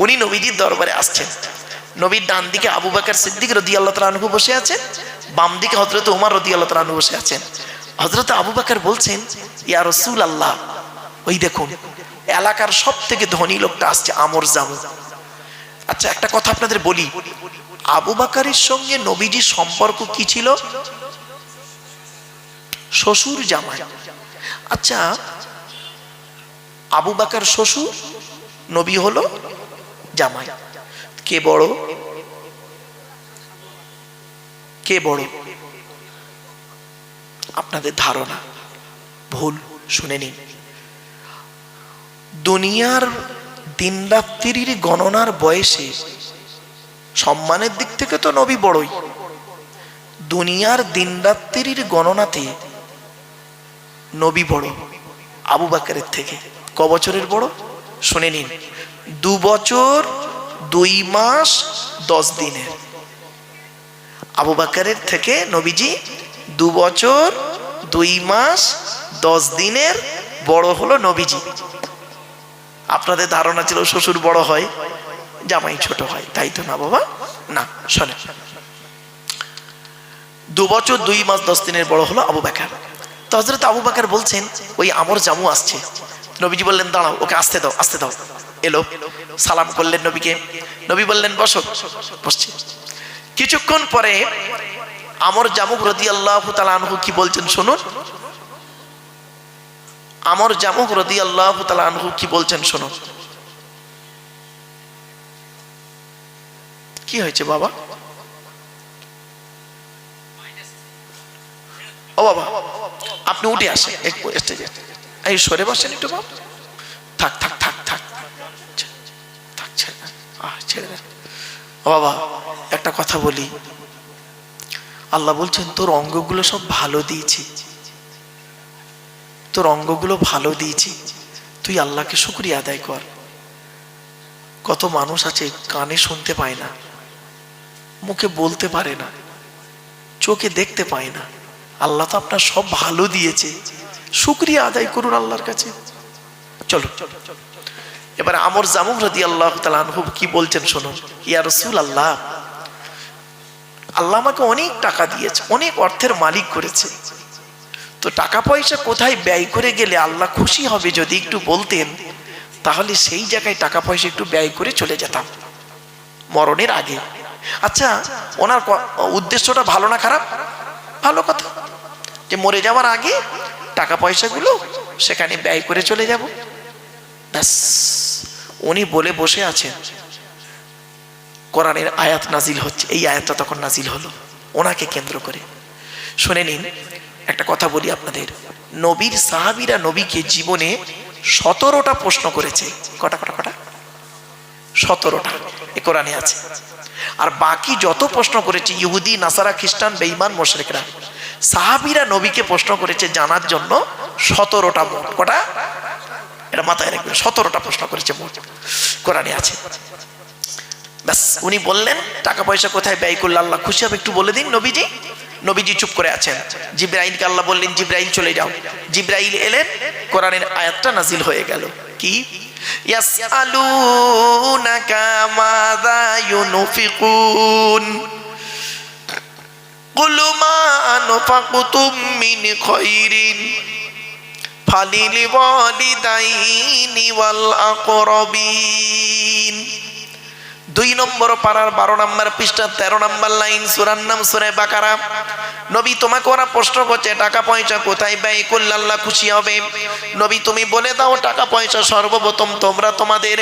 উনি নবীজির দরবারে আসছেন। নবীর ডান দিকে আবু বকর সিদ্দিক রাদিয়াল্লাহু তাআলা আনহু বসে আছেন, বাম দিকে হযরত ওমর রাদিয়াল্লাহু তাআলা আনহু বসে আছেন। হযরত আবু বকর বলছেন ইয়া রাসূলুল্লাহ, ওই দেখুন এলাকার সব থেকে ধনী লোকটা আসছে, আমর জামু। আচ্ছা একটা কথা আপনাদের বলি, আবু বকরের সঙ্গে নবীজির সম্পর্ক কি ছিল? শ্বশুর জামাই। আচ্ছা আবু বকর শ্বশুর, নবী হলো জামাই। কে বড়? কে বড়? আপনাদের ধারণা ভুল, শুনে নিন। দুনিয়ার দিন রাত্রির গণনার বয়সে সম্মানের দিক থেকে তো নবী বড়ই, দুনিয়ার দিন রাত্রির গণনাতে নবী বড় আবু বকরের থেকে। ক বছরের বড়? শুনে নিন, 2 বছর 2 মাস 10 দিনের। আবু বকরের থেকে নবীজি 2 বছর 2 মাস 10 দিনের বড় হলো নবীজি। আপনাদের ধারণা ছিল শ্বশুর বড় হয় জামাই ছোট হয়, তাই তো না বাবা, না। শোনে, 2 বছর 2 মাস 10 দিনের বড় হলো আবু বকর। তো হযরত আবু বকর বলছেন ওই আমর জামু আসছে। নবীজি বললেন দাঁড়াও, ওকে আসতে দাও, আসতে দাও। এলো, সালাম করলেন নবীকে। নবী বললেন বসো, বসছি। কিছুক্ষণ পরে আমর জামু রাদিয়াল্লাহু তাআলা আনহু কি বলছেন শুনুন। আমর জামু রাদিয়াল্লাহু তাআলা আনহু কি বলছেন শুনুন। কি হয়েছে বাবা? ও বাবা আপনি উঠে আসেন একটু স্টেজে, এই সরে বসেন একটু বাবা। থাক থাক থাক থাক থাক, ছেড়ে দেন। ও বাবা একটা কথা বলি, আল্লাহ বলছেন তোর অঙ্গগুলো সব ভালো দিয়েছি, তোর অঙ্গগুলো ভালো দিয়েছি, তুই আল্লাহকে শুকরিয়া আদায় কর। কত মানুষ আছে কানে শুনতে পায় না, মুখে বলতে পারে না, চোখে দেখতে পায় না, আল্লাহ তো আপনার সব ভালো দিয়েছে, শুকরিয়া আদায় করুন আল্লাহর কাছে। চলো এবার আমর জামু রাদিয়াল্লাহু তাআলা আনহু কি বলছেন শুনুন। ইয়া রাসূলুল্লাহ, আল্লাহ আমাকে অনেক টাকা দিয়েছে, অনেক অর্থের মালিক করেছে, তো টাকা পয়সা কোথায় ব্যয় করে গেলে আল্লাহ খুশি হবে যদি একটু বলতেন, তাহলে সেই জায়গায় টাকা পয়সা একটু ব্যয় করে চলে যেতাম মরণের আগে। আচ্ছা ওনার উদ্দেশ্যটা ভালো না খারাপ? ভালো কথা, যে মরে যাওয়ার আগে টাকা পয়সাগুলো সেখানে ব্যয় করে চলে যাব। ব্যাস উনি বলে বসে আছেন, কোরআনের আয়াত নাজিল হচ্ছে। এই আয়াতটা তখন নাজিল হলো ওনাকে কেন্দ্র করে। শুনে নিন একটা কথা বলি আপনাদের, নবীর সাহাবীরা নবীকে জীবনে 17টা প্রশ্ন করেছে। কটা কটা কটা? 17টা এ কোরআনে আছে। আর বাকি যত প্রশ্ন করেছে ইহুদি, নাসারা, খ্রিস্টান, বেঈমান, মুশরিকরা, সাহাবীরা নবীকে প্রশ্ন করেছে জানার জন্য 17টা। মোট কটা? এটা মাথায় রাখবেন, 17টা প্রশ্ন করেছে মোট, কোরআনে আছে। ব্যাস উনি বললেন টাকা পয়সা কোথায় ব্যয় করলে আল্লাহ খুশি হবে একটু বলে দিন নবীজি। নবীজি চুপ করে আছেন। জিবরাইলকে আল্লাহ বললেন জিবরাইল চলে যাও। জিবরাইল এলেন, কোরআনের আয়াতটা নাজিল হয়ে গেল। কি? ইয়াসআলুনাকা মাযা ইউনফিকুন কুল মা আনফাকতুম মিন খায়রিন ফালিল ওয়ালিদাইনি ওয়াল আকরাবিন। 2 নম্বর পারার 12 নম্বর পৃষ্ঠা 13 নম্বর লাইন, সূরার নাম সূরা বাকারা। নবী, তোমাকে ওরা প্রশ্ন করছে টাকা পয়সা কোথায় ব্যয় করলে আল্লাহ খুশি হবে। নবী, তুমি বলে দাও টাকা পয়সা সর্বপ্রথম তোমরা তোমাদের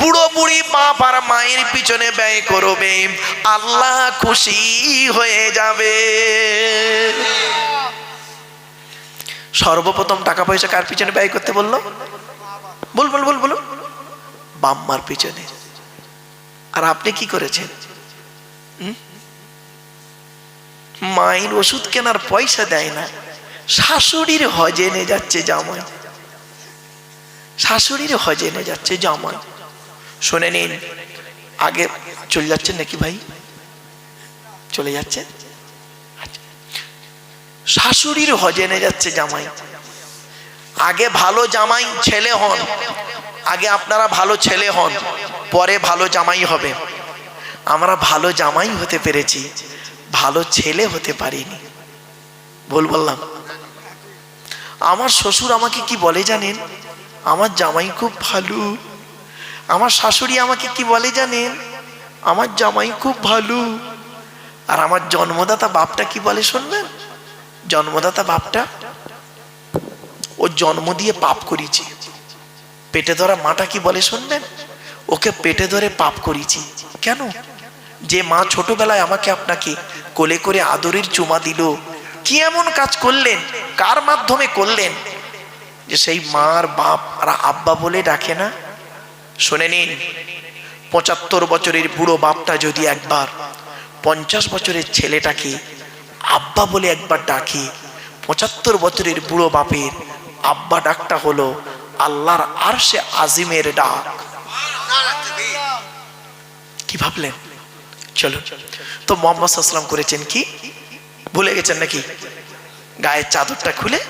বুড়ো বুড়ি বাপ আর মায়ের পিছনে ব্যয় করবে, আল্লাহ খুশি হয়ে যাবে। সর্বপ্রথম টাকা পয়সা কার পিছনে ব্যয় করতে বললো? বল বল বল বলো। বাম্মার পিছনে। আর আপনি কি করেছেন? মায়ের ওষুধ কেনার পয়সা দেয় না, শাশুড়ির হজে নিয়ে যাচ্ছে জামাই, শাশুড়ির হজে নিয়ে যাচ্ছে জামাই। শুনে নিন, আগে চলে যাচ্ছেন নাকি ভাই? চলে যাচ্ছে? শাশুড়ির হজে নিয়ে যাচ্ছে জামাই। আগে ভালো জামাই ছেলে হন, আগে আপনারা ভালো ছেলে হন, পরে ভালো জামাই হবে। আমরা ভালো জামাই হতে পেরেছি, ভালো ছেলে হতে পারিনি। ভুল বললাম? আমার শ্বশুর আমাকে কি বলে জানেন? আমার জামাই খুব ভালো। আমার শাশুড়ি আমাকে কি বলে জানেন? আমার জামাই খুব ভালো। আর আমার জন্মদাতা বাপটা কি বলে শুনবেন? জন্মদাতা বাপটা, ও জন্ম দিয়ে পাপ করেছি। পেটে ধরা মাটা কি বলে শুনবেন? ওকে পেটে ধরে পাপ করেছি। কেন? যে মা ছোটবেলায় আমাকে আপনাকে কোলে করে আদরের চুমা দিল, কি এমন কাজ করলেন, কার মাধ্যমে করলেন যে সেই মার বাপ আর আব্বা বলে ডাকে না? শুনে নিন, 75 বছরের বুড়ো বাপটা যদি একবার 50 বছরের ছেলেটাকে আব্বা বলে একবার ডাকে, 75 বছরের বুড়ো বাপের আব্বা ডাকটা হলো আল্লাহর আরশে আজিমের ডাক। কি ভাবলেন? চলো তো মুহাম্মদ সাল্লাল্লাহু আলাইহি ওয়াসাল্লাম করেছেন কি? ভুলে গেছেন নাকি? গায়ের চাদরটা খুলে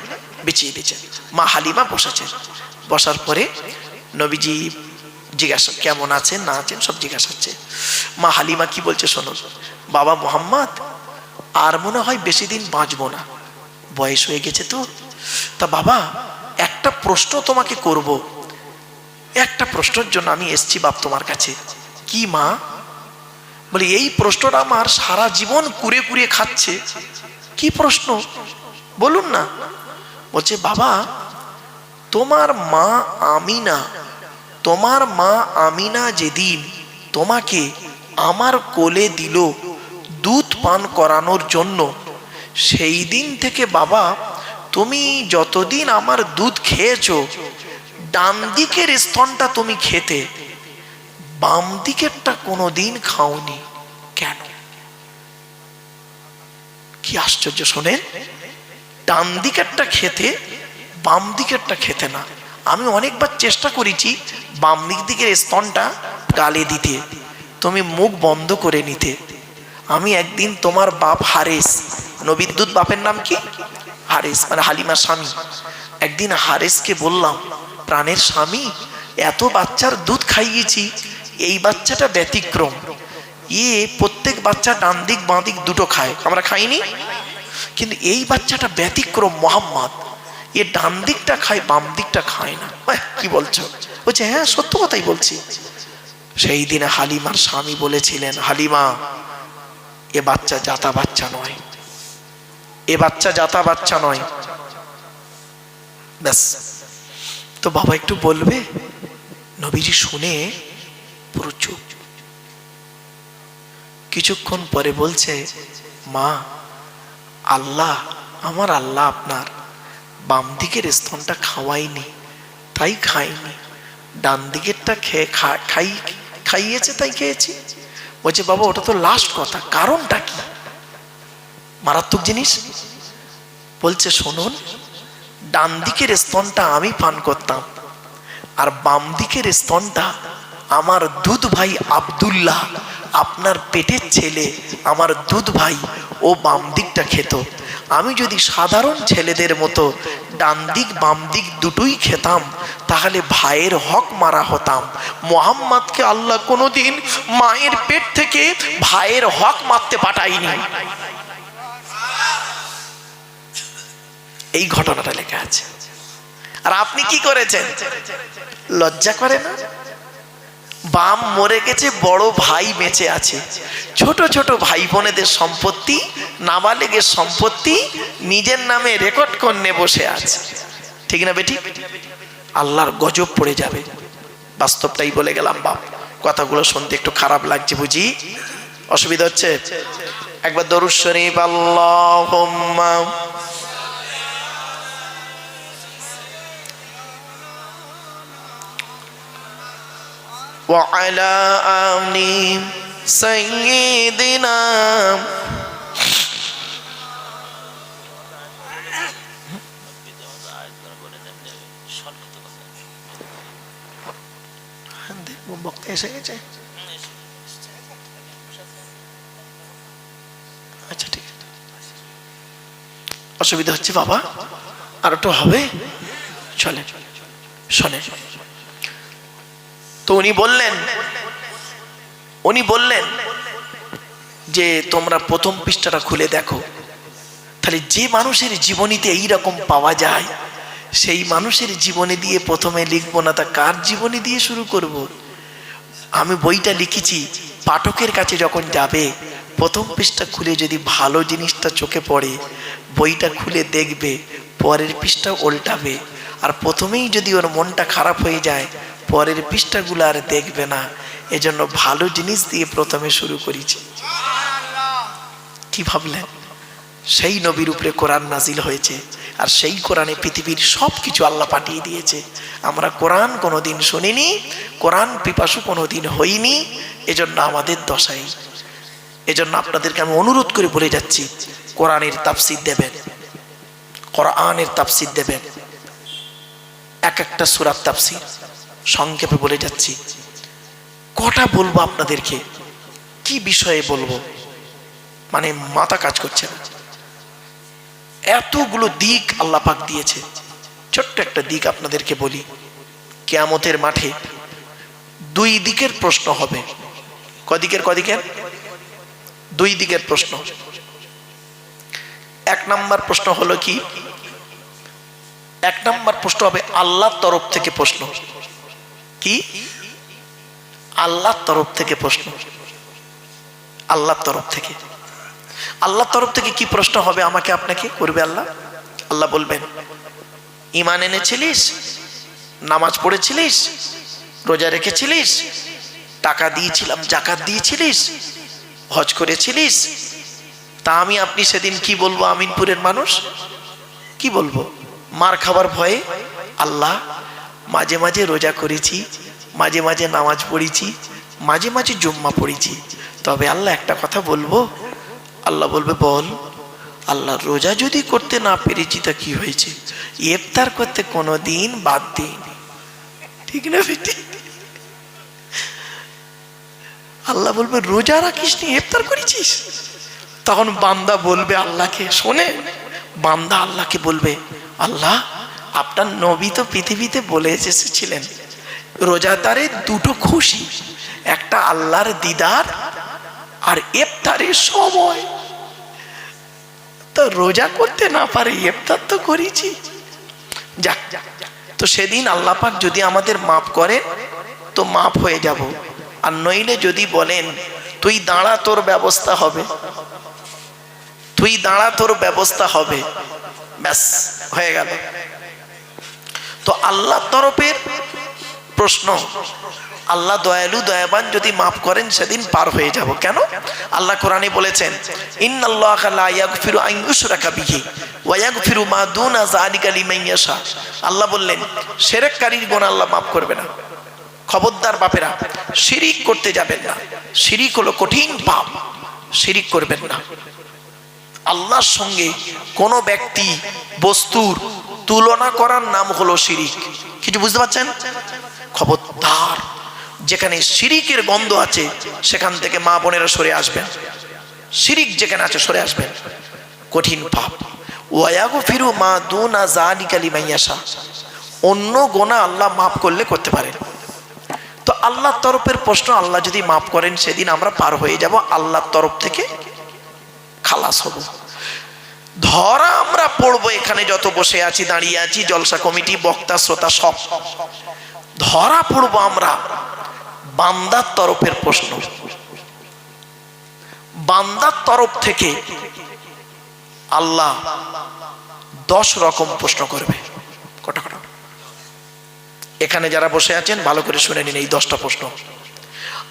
বিছিয়ে দিয়েছেন। মা হালিমা বসেছেন। বসার পরে নবীজি জিজ্ঞাসা কেমন আছেন না আছেন সব জিজ্ঞাসা হচ্ছে। মা হালিমা কি বলছে শোনো, বাবা মুহাম্মদ আর মনে হয় বেশি দিন বাঁচবো না, বয়স হয়ে গেছে তো। তা বাবা একটা প্রশ্ন তোমাকে করব, একটা প্রশ্নের জন্য আমি এসছি বাপ তোমার কাছে। কি মা? বলে এই প্রশ্নটা আমার সারা জীবন কুরে কুরে খাচ্ছে। কি প্রশ্ন বলুন না? বলছে বাবা, তোমার মা আমিনা যেদিন তোমাকে আমার কোলে দিল দুধ পান করানোর জন্য, সেই দিন থেকে বাবা তুমি যতদিন আমার দুধ খেয়েছো, ডান দিকের স্তনটা তুমি খেতে, বাম দিকেরটা কোনোদিন খাওনি কেন? কি আশ্চর্য শোনেন, ডান দিকেরটা খেতে, বাম দিকেরটা খেতে না। আমি অনেকবার চেষ্টা করেছি বাম দিকের স্তনটা গালে দিতে, তুমি মুখ বন্ধ করে নিতে। আমি একদিন তোমার বাপ হারেস, নবীর দুধ বাপের নাম কি? হারেস, মানে হালিমার স্বামী। একদিন হারেসকে বললাম, প্রাণের স্বামী, এত বাচ্চার দুধ খাইয়েছি, এই বাচ্চাটা ব্যতিক্রম। প্রত্যেক বাচ্চা ডান দিক বাঁ দিক দুটো খায়, আমরা খাইনি, কিন্তু এই বাচ্চাটা ব্যতিক্রম মুহাম্মদ, এ ডান দিকটা খায় বাম দিকটা খায় না। কি বলছো? বলছে হ্যাঁ সত্য কথাই বলছি। সেই দিনে হালিমার স্বামী বলেছিলেন, হালিমা এ বাচ্চা জাতা বাচ্চা নয়, এ বাচ্চা জাতা বাচ্চা নয়। ব্যাস। তো বাবা একটু বলবে? নবীজি শুনে পুরো চুপ। কিছুক্ষণ পরে বলছে, মা আল্লাহ, আমার আল্লাহ আপনার বাম দিকের স্তনটা খাওয়াইনি তাই খাইনি, ডান দিকেরটা খাইয়েছে তাই খেয়েছি। বলছে বাবা ওটা তো লাস্ট কথা, কারণটা কি? মারাত্মক জিনিস। বলছে শুনুন, ডান দিকের স্তনটা আমি পান করতাম, আর বাম দিকের স্তনটা আমার দুধ ভাই আব্দুল্লাহ, আপনার পেটের ছেলে, আমার দুধ ভাই, ও বাম দিকটা খেত। আমি যদি সাধারণ ছেলেদের মতো ডান দিক বাম দিক দুটোই খেতাম তাহলে ভাইয়ের হক মারা হতাম। মুহাম্মদকে আল্লাহ কোনোদিন মায়ের পেট থেকে ভাইয়ের হক মারতে পাঠায়নি। এই ঘটনাটা লেখা আছে। আর আপনি কি করেছেন? লজ্জা করে না? বাম মরে গেছে, বড় ভাই বেঁচে আছে, ছোট ছোট ভাই বোনেদের সম্পত্তি, নাবালেগের সম্পত্তি নিজের নামে রেকর্ড করে বসে আছে। ঠিক না বেটি? আল্লাহর গজব পড়ে যাবে। বাস্তবটাই বলে গেলাম বাপ। কথাগুলো শুনতে একটু খারাপ লাগছে বুঝি, অসুবিধা হচ্ছে? একবার দরুদ শরীফ আল্লাহুম্মা ওয়া আলা আলি সাইয়্যিদিনা বক্তা এসে গেছে। আচ্ছা ঠিক আছে, অসুবিধা হচ্ছে বাবা, আর একটু হবে, চলে শোনে। তো উনি বললেন যে তোমরা প্রথম পৃষ্ঠাটা খুলে দেখো, তাহলে যে মানুষের জীবনীতে এইরকম পাওয়া যায় সেই মানুষের জীবনী দিয়ে প্রথমে লিখবো না, তা কার জীবনী দিয়ে শুরু করব? আমি বইটা লিখেছি, পাঠকের কাছে যখন যাবে প্রথম পৃষ্ঠা খুলে যদি ভালো জিনিসটা চোখে পড়ে বইটা খুলে দেখবে, পরের পৃষ্ঠা উল্টাবে। আর প্রথমেই যদি ওর মনটা খারাপ হয়ে যায় পরের পৃষ্ঠাগুলো আর দেখবে না। এজন্য ভালো জিনিস দিয়ে প্রথমে শুরু করেছি। কি ভাবলেন? সেই নবীর উপরে কোরআন নাজিল হয়েছে, আর সেই কোরআনে পৃথিবীর সব কিছু আল্লাহ পাঠিয়ে দিয়েছে। আমরা কোরআন কোনোদিন শুনিনি, কোরআন পিপাসু কোনোদিন হইনি, এজন্য আমাদের দশাই। এজন্য আপনাদেরকে আমি অনুরোধ করে বলে যাচ্ছি, কোরআনের তাফসীর দেবেন, কোরআনের তাফসীর দেবেন, এক একটা সূরার তাফসীর সংক্ষেপে বলে যাচ্ছি। কটা বলবো আপনাদেরকে, কি বিষয়ে বলবো মানে মাথা কাজ করছে না, এতগুলো দিক আল্লাহ পাক দিয়েছে। ছোট্ট একটা দিক আপনাদেরকে বলি, কিয়ামতের মাঠে দুই দিকের প্রশ্ন হবে। কদিকের? দুই দিকের প্রশ্ন। এক নাম্বার প্রশ্ন হলো কি? এক নাম্বার প্রশ্ন হবে আল্লাহর তরফ থেকে প্রশ্ন। কি? আল্লাহর তরফ থেকে প্রশ্ন। আল্লাহর তরফ থেকে। আল্লাহর তরফ থেকে কি প্রশ্ন হবে? আমাকে আপনাকে করবে আল্লাহ। আল্লাহ বলবেন, ঈমান এনেছিলিস, নামাজ পড়েছিলিস, রোজা রেখেছিলিস, টাকা দিয়েছিলাম যাকাত দিয়েছিলিস, হজ করেছিলিস? তা আমি আপনি সেদিন কি বলবো? আমিনপুরের মানুষ কি বলবো? মার খাবার ভয়ে আল্লাহ মাঝে মাঝে রোজা করেছি, মাঝে মাঝে নামাজ পড়েছি, মাঝে মাঝে জুম্মা পড়েছি, তবে আল্লাহ একটা কথা বলবো। আল্লাহ বলবে, বল। আল্লাহ, রোজা যদি করতে না পেরেছি তা কি হয়েছে? ইফতার করতে কোনোদিন বাদ দিইনি। ঠিক না বেটি? আল্লাহ বলবে, রোজা রাখিস নি, ইফতার করেছিস? তখন বান্দা বলবে আল্লাহকে, শোনে, বান্দা আল্লাহকে বলবে, আল্লাহ আপনার নবী তো পৃথিবীতে বলে এসেছিলেন রোজাদারের দুটো খুশি, একটা আল্লাহর দিদার আর ইফতারের সময়। তো রোজা করতে না পারে, ইফতার তো করেছি। যাক, তো সেদিন আল্লাহ পাক যদি আমাদের মাফ করেন তো মাফ হয়ে যাব, আর নইলে যদি বলেন তুই দাঁড়া তোর ব্যবস্থা হবে, তুই দাঁড়া তোর ব্যবস্থা হবে, ব্যাস হয়ে গেল। তো আল্লাহর তরফের প্রশ্ন, আল্লাহ দয়ালু দয়াবান, যদি মাফ করেন সেদিন পার হয়ে যাব। কেন? আল্লাহ কোরআনে বলেছেন, ইন্নাল্লাহা লা ইয়াগফিরু আন ইউশরাকা বিহি ওয়া ইয়াগফিরু মা দুনা যালিকা লিমান ইয়াশা। আল্লাহ বললেন শিরককারীর গুনাহ আল্লাহ মাফ করবে না। খবরদার বাপেরা, শিরিক করতে যাবেন না। শিরিক হলো কঠিন পাপ, শিরিক করবেন না। আল্লাহর সঙ্গে কোন ব্যক্তি বস্তুর তুলনা করার নাম হলো শিরিক। কিছু বুঝতে পারছেন? খবরদার, যেখানে শিরিকের গন্ধ আছে সেখান থেকে মা বোনেরা সরে আসবেন। শিরিক যেখানে আছে সরে আসবেন, কঠিন পাপ। ওয়াগফিরু মা দুনা যালিকা লিমান ইয়াশা, অন্য গুনাহ আল্লাহ মাফ করলে করতে পারেন। তো আল্লাহর তরফের প্রশ্ন, আল্লাহ যদি মাফ করেন সেদিন আমরা পার হয়ে যাব, আল্লাহর তরফ থেকে খালাস হব। ধরা আমরা পড়বো, এখানে যত বসে আছি, দাঁড়িয়ে আছি, জলসা কমিটি, বক্তা, শ্রোতা সব ধরা পড়বো আমরা। বান্দার তরফের প্রশ্ন, বান্দার তরফ থেকে আল্লাহ 10 রকম প্রশ্ন করবে। কটা কটা? এখানে যারা বসে আছেন ভালো করে শুনে নিন এই 10টা প্রশ্ন।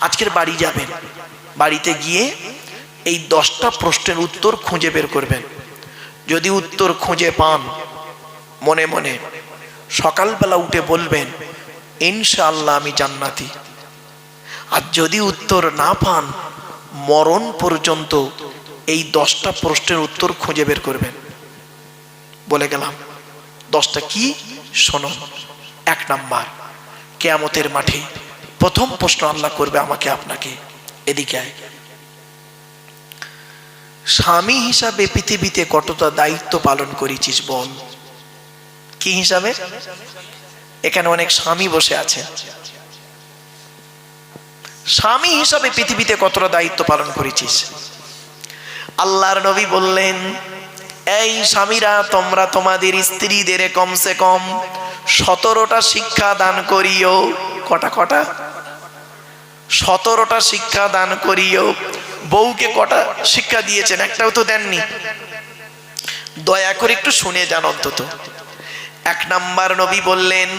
আজকের বাড়ি যাবেন, বাড়িতে গিয়ে এই 10টা প্রশ্নের উত্তর খুঁজে বের করবেন। যদি উত্তর খুঁজে পান, মনে মনে সকালবেলা উঠে বলবেন ইনশাআল্লাহ আমি জান্নাতি। আর যদি উত্তর না পান, মরণ পর্যন্ত এই 10টা প্রশ্নের উত্তর খুঁজে বের করবেন। বলে গেলাম 10টা কি, শোনো। 1 নাম্বার, কিয়ামতের মাঠে প্রথম প্রশ্ন আল্লাহ করবে আমাকে আপনাকে, এদিকে আয়। স্বামী হিসাবে পৃথিবীতে কতটা দায়িত্ব পালন করেছিস বল। কি হিসাবে? এখানে অনেক স্বামী বসে আছে। স্বামী হিসাবে পৃথিবীতে কতটা দায়িত্ব পালন করেছিস? আল্লাহর নবী বললেন, এই স্বামীরা, তোমরা তোমাদের স্ত্রীদের কমসে কম 17টা শিক্ষা দান করিও। কটা কটা? 17টা শিক্ষা দান করিও। বউকে কটা শিক্ষা দিয়েছেন? একটাও তো দেননি। দয়া করে একটু শুনে যান অন্তত। 1 নাম্বার নবী বললেন,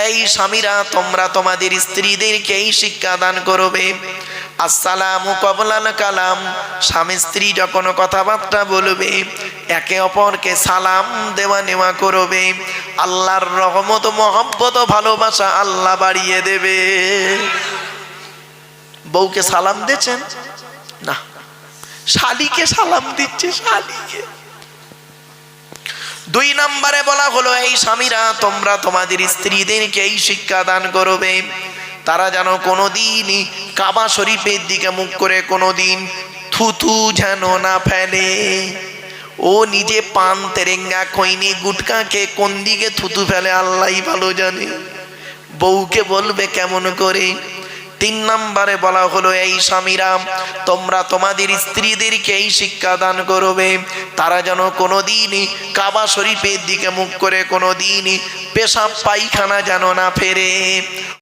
এই স্বামীরা, তোমরা তোমাদের স্ত্রীদেরকে এই শিক্ষা দান করবে, আসসালামু ক্বাবলাল কালাম। স্বামী স্ত্রী যখন কথাবার্তা বলবে, একে অপরকে সালাম দেওয়া নেওয়া করবে। আল্লাহর রহমত, মহব্বত, ভালোবাসা আল্লাহ বাড়িয়ে দেবে। বউকে সালাম দিচ্ছেন না, শালীকে সালাম দিচ্ছে, শালীকে। 2 নম্বরে বলা হলো, এই স্বামীরা, তোমরা তোমাদের স্ত্রীদেরকে এই শিক্ষা দান করবে, তারা যেন কোনোদিনই কাবা শরীফের দিকে মুখ করে কোনোদিন থুথু যেন না ফেলে। ও নিজে পান, তেরেঙ্গা, খৈনি, গুটকাকে কোন দিকে থুতু ফেলে আল্লাহই ভালো জানে। বউকে বলবে কেমন করে। 3 নম্বরে বলা হলো, এই স্বামীরা, তোমরা তোমাদের স্ত্রীদেরকে এই শিক্ষা দান করবে, তারা যেন কোনোদিনই কাবা শরীফের দিকে মুখ করে কোনোদিনই পেশাব পায়খানা যেন না ফেরে।